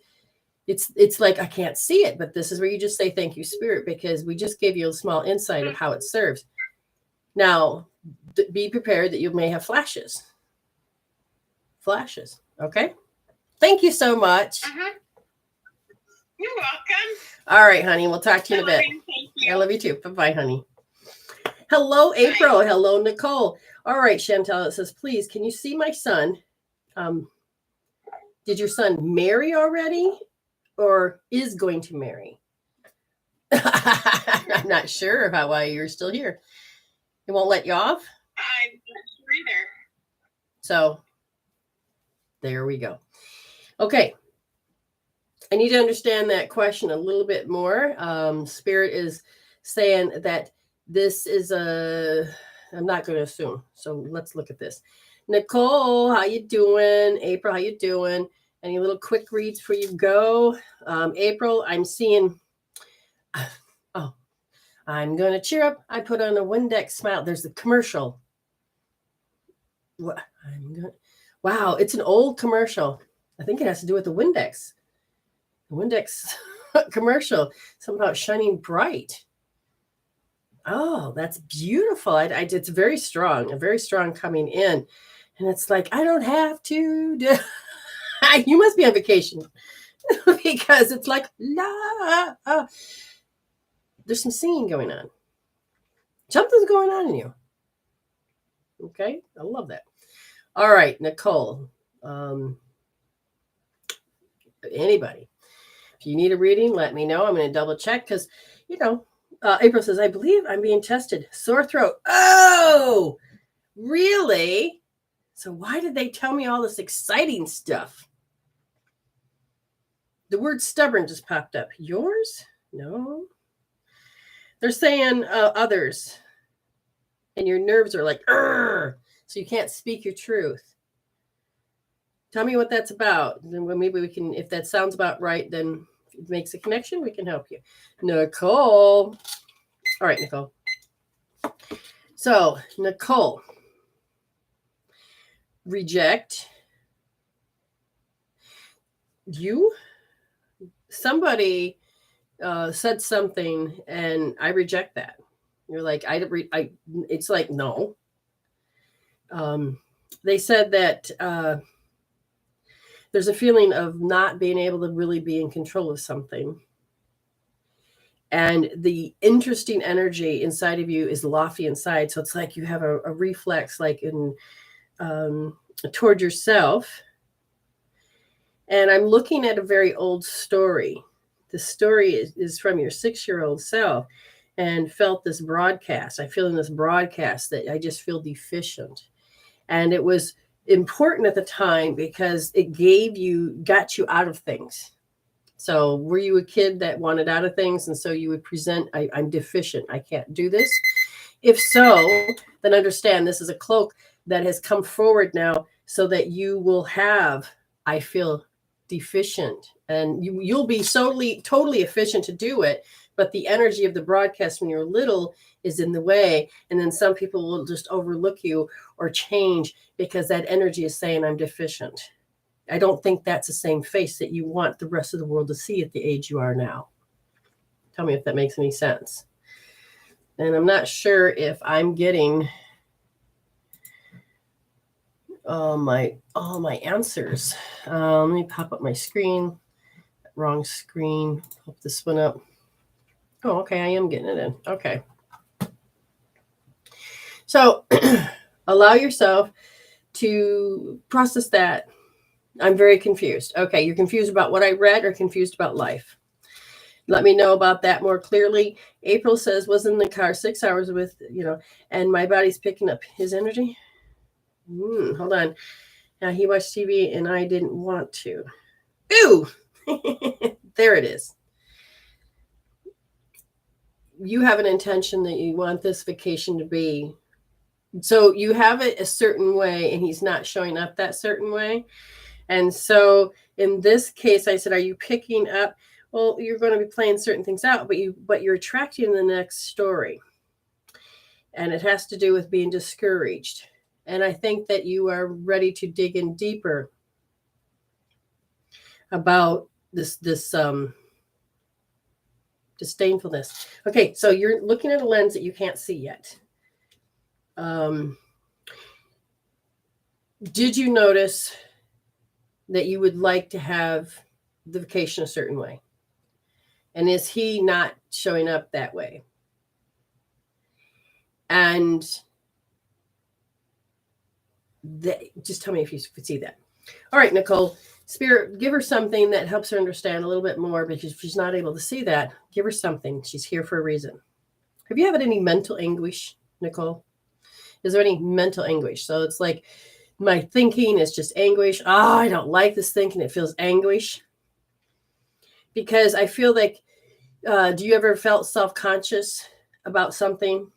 like I can't see it, but this is where you just say thank you, Spirit, because we just gave you a small insight of how it serves. Now, be prepared that you may have flashes. Okay? Thank you so much. You're welcome. All right, honey. We'll talk to you in a bit. Thank you. I love you too. Bye-bye, honey. Hello, April. Bye. Hello, Nicole. All right, Chantelle, it says, please, can you see my son? Did your son marry already, or is going to marry? I'm not sure about why you're still here. It won't let you off? I'm not sure either. So there we go. Okay. I need to understand that question a little bit more. Spirit is saying that this is I'm not going to assume. So let's look at this. Nicole, how you doing? April, how you doing? Any little quick reads before you go? April, I'm seeing, I'm going to cheer up. I put on a Windex smile. There's the commercial. Wow, it's an old commercial. I think it has to do with the Windex. The Windex commercial, something about shining bright. Oh, that's beautiful. It's very strong coming in. And it's like, I don't have to do. You must be on vacation because it's like, there's some singing going on. Something's going on in you. Okay, I love that. All right, Nicole. Anybody, if you need a reading, let me know. I'm going to double check because, April says, I believe I'm being tested. Sore throat. Oh, really? So why did they tell me all this exciting stuff? The word stubborn just popped up. Yours? No. They're saying others. And your nerves are like, "Urgh," so you can't speak your truth. Tell me what that's about. Then maybe we can, if that sounds about right, then it makes a connection, we can help you. Nicole. All right, Nicole. So, Nicole. Reject. You? Somebody said something and I reject that. You're like, it's like, no. They said that there's a feeling of not being able to really be in control of something. And the interesting energy inside of you is lofty inside. So it's like you have a reflex, like in toward yourself. And I'm looking at a very old story. The story is from your 6-year-old self, and felt this broadcast. I feel in this broadcast that I just feel deficient. And it was important at the time because it got you out of things. So were you a kid that wanted out of things? And so you would present, I'm deficient. I can't do this. If so, then understand this is a cloak that has come forward now so that you will have, I feel deficient, and you'll be totally efficient to do it. But the energy of the broadcast when you're little is in the way. And then some people will just overlook you or change because that energy is saying, I'm deficient. I don't think that's the same face that you want the rest of the world to see at the age you are now. Tell me if that makes any sense. And I'm not sure if I'm getting all my answers. Let me pop up my screen. Wrong screen. Pop this one up. Oh, okay. I am getting it in. Okay. So allow yourself to process that. I'm very confused. Okay. You're confused about what I read or confused about life? Let me know about that more clearly. April says, was in the car 6 hours with, and my body's picking up his energy. Hold on. Now he watched TV and I didn't want to. Ooh, there it is. You have an intention that you want this vacation to be. So you have it a certain way and he's not showing up that certain way. And so in this case, I said, are you picking up? Well, you're going to be playing certain things out, but you're attracting the next story. And it has to do with being discouraged. And I think that you are ready to dig in deeper about this disdainfulness. Okay, so you're looking at a lens that you can't see yet. Did you notice that you would like to have the vacation a certain way? And is he not showing up that way? And just tell me if you could see that. All right, Nicole, Spirit, give her something that helps her understand a little bit more, because if she's not able to see that, give her something. She's here for a reason. Have you had any mental anguish, Nicole? Is there any mental anguish? So it's like my thinking is just anguish. Oh, I don't like this thinking. It feels anguish. Because I feel like, do you ever felt self-conscious about something?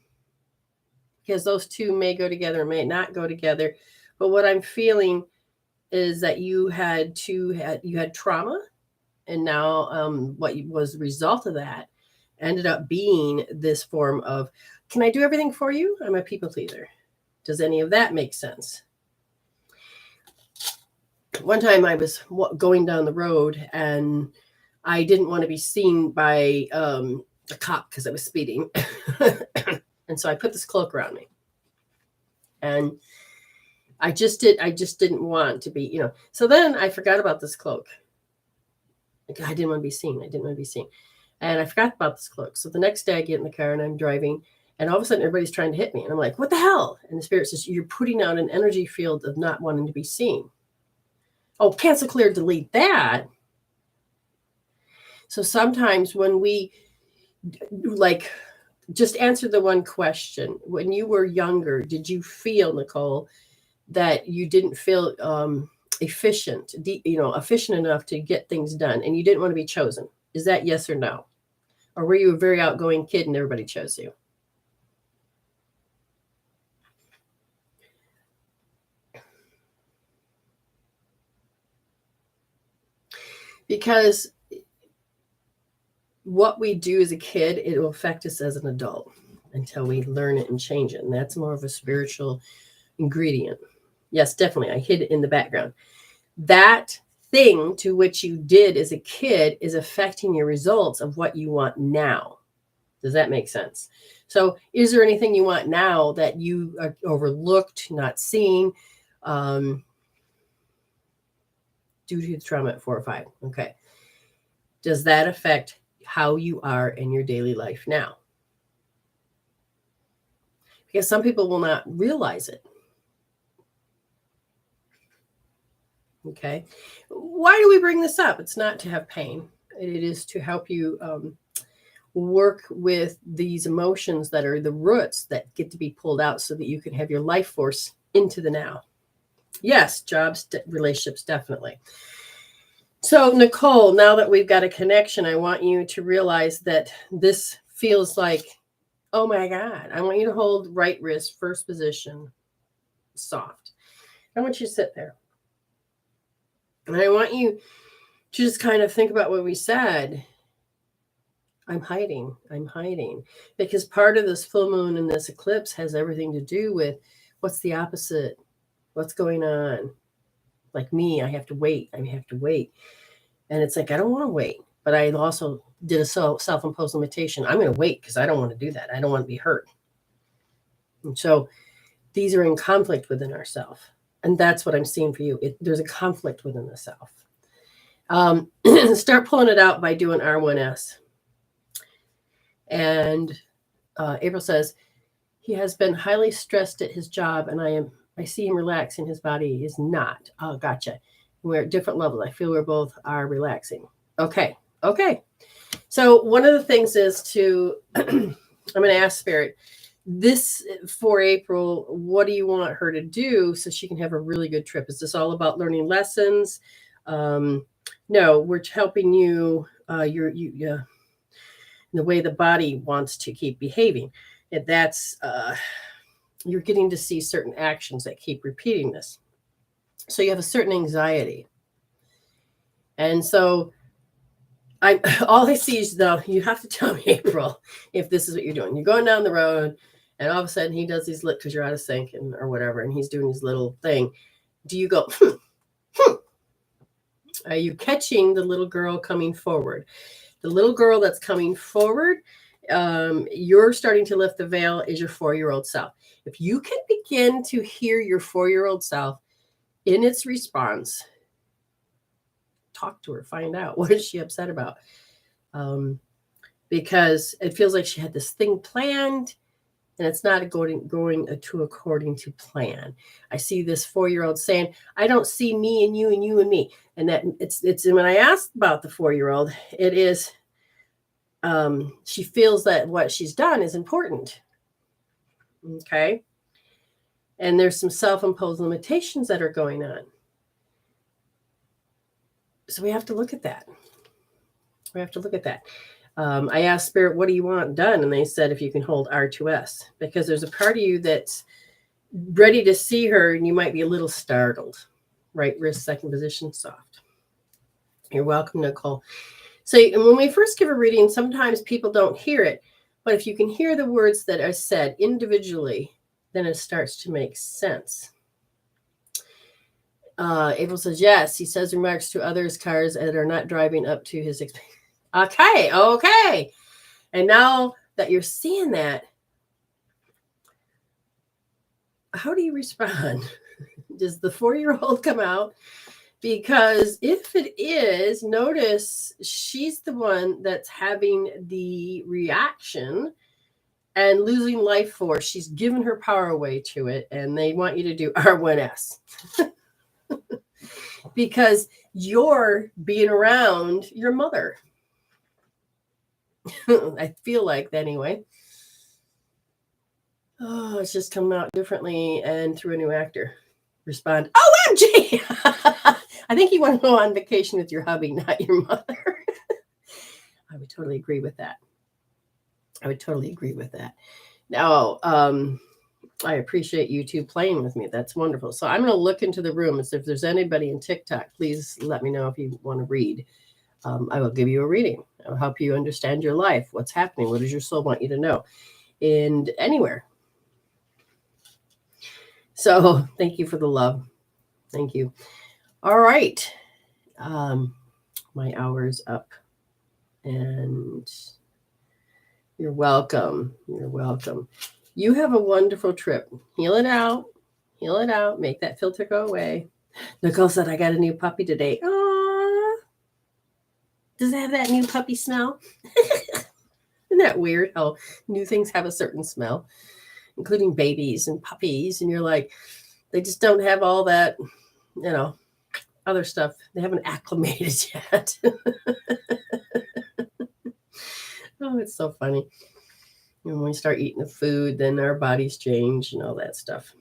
Because those two may go together, may not go together. But what I'm feeling is that you had trauma, and now what was the result of that ended up being this form of, can I do everything for you? I'm a people pleaser. Does any of that make sense? One time I was going down the road and I didn't want to be seen by a cop because I was speeding. And so I put this cloak around me. And I just didn't want to be, So then I forgot about this cloak. Like, I didn't want to be seen. And I forgot about this cloak. So the next day I get in the car and I'm driving, and all of a sudden everybody's trying to hit me. And I'm like, what the hell? And the Spirit says, you're putting out an energy field of not wanting to be seen. Oh, cancel, clear, delete that. So sometimes when we just answer the one question, when you were younger, did you feel, Nicole, that you didn't feel efficient, efficient enough to get things done, and you didn't want to be chosen. Is that yes or no? Or were you a very outgoing kid and everybody chose you? Because what we do as a kid, it will affect us as an adult until we learn it and change it. And that's more of a spiritual ingredient. Yes, definitely. I hid it in the background. That thing to which you did as a kid is affecting your results of what you want now. Does that make sense? So is there anything you want now that you are overlooked, not seen, due to the trauma at 4 or 5? Okay. Does that affect how you are in your daily life now? Because some people will not realize it. Okay. Why do we bring this up? It's not to have pain. It is to help you work with these emotions that are the roots that get to be pulled out so that you can have your life force into the now. Yes, jobs, relationships, definitely. So, Nicole, now that we've got a connection, I want you to realize that this feels like, oh my God, I want you to hold right wrist, first position, soft. I want you to sit there. And I want you to just kind of think about what we said. I'm hiding. Because part of this full moon and this eclipse has everything to do with what's the opposite, what's going on. Like me, I have to wait. And it's like, I don't want to wait. But I also did a self-imposed limitation. I'm going to wait because I don't want to do that. I don't want to be hurt. And so these are in conflict within ourselves. And that's what I'm seeing for you. There's a conflict within the self. Start pulling it out by doing R1S. And April says, he has been highly stressed at his job, and I see him relaxing. His body is not. Oh, gotcha. We're at different levels. I feel we both are relaxing. Okay. So one of the things is I'm going to ask Spirit, this for April, what do you want her to do so she can have a really good trip? Is this all about learning lessons? No, we're helping you, the way the body wants to keep behaving. And that's, you're getting to see certain actions that keep repeating this. So you have a certain anxiety. And so all I see is, though, you have to tell me, April, if this is what you're doing. You're going down the road, and all of a sudden he does these because you're out of sync or whatever, and he's doing his little thing. Do you go, Are you catching the little girl coming forward? The little girl that's coming forward, you're starting to lift the veil, is your 4-year-old self. If you can begin to hear your 4-year-old self in its response, talk to her, find out what is she upset about. Because it feels like she had this thing planned and it's not going to according to plan. I see this 4-year-old saying, I don't see me and you and you and me. And that it's when I asked about the 4-year-old, it is, she feels that what she's done is important. Okay. And there's some self-imposed limitations that are going on. So we have to look at that. I asked Spirit, what do you want done? And they said, if you can hold R2S, because there's a part of you that's ready to see her and you might be a little startled. Right wrist, second position, soft. You're welcome, Nicole. So when we first give a reading, sometimes people don't hear it, but if you can hear the words that are said individually, then it starts to make sense. April says, yes, he says remarks to others' cars that are not driving up to his Okay. And now that you're seeing that, how do you respond? Does the 4-year-old come out? Because if it is, notice she's the one that's having the reaction and losing life force. She's given her power away to it, and they want you to do R1S. Because you're being around your mother. I feel like that anyway. Oh, it's just come out differently and through a new actor. respond, OMG! I think you want to go on vacation with your hubby, not your mother. I would totally agree with that. Now, I appreciate you two playing with me. That's wonderful. So I'm going to look into the room. If there's anybody in TikTok, please let me know if you want to read. I will give you a reading. I'll help you understand your life. What's happening? What does your soul want you to know? And anywhere. So thank you for the love. Thank you. All right. My hour is up. And you're welcome. You're welcome. You have a wonderful trip. Heal it out. Make that filter go away. Nicole said, I got a new puppy today. Aww. Does it have that new puppy smell? Isn't that weird how new things have a certain smell, including babies and puppies? And you're like, they just don't have all that, other stuff. They haven't acclimated yet. Oh, it's so funny. When we start eating the food, then our bodies change and all that stuff.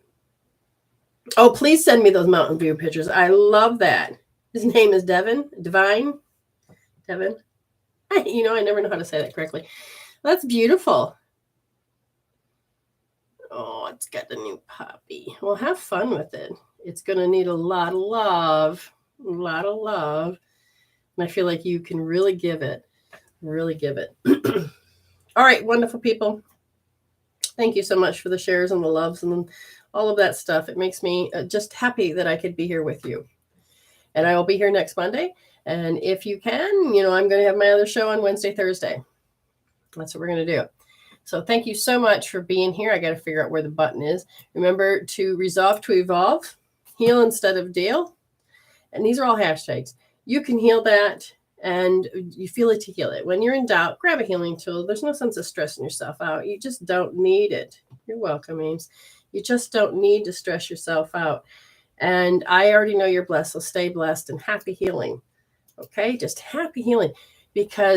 Oh, please send me those Mountain View pictures. I love that. His name is Devin. Devin. I never know how to say that correctly. That's beautiful. Oh, it's got a new puppy. Well, have fun with it. It's going to need a lot of love. And I feel like you can really give it. All right, wonderful people. Thank you so much for the shares and the loves and all of that stuff. It makes me just happy that I could be here with you. And I will be here next Monday. And if you can, I'm going to have my other show on Wednesday, Thursday. That's what we're going to do. So thank you so much for being here. I got to figure out where the button is. Remember to resolve to evolve, heal instead of deal. And these are all hashtags. You can heal that. And you feel it to heal it. When you're in doubt, grab a healing tool. There's no sense of stressing yourself out. You just don't need it. You're welcome, Ames. You just don't need to stress yourself out. And I already know you're blessed. So stay blessed and happy healing. Okay? Just happy healing. Because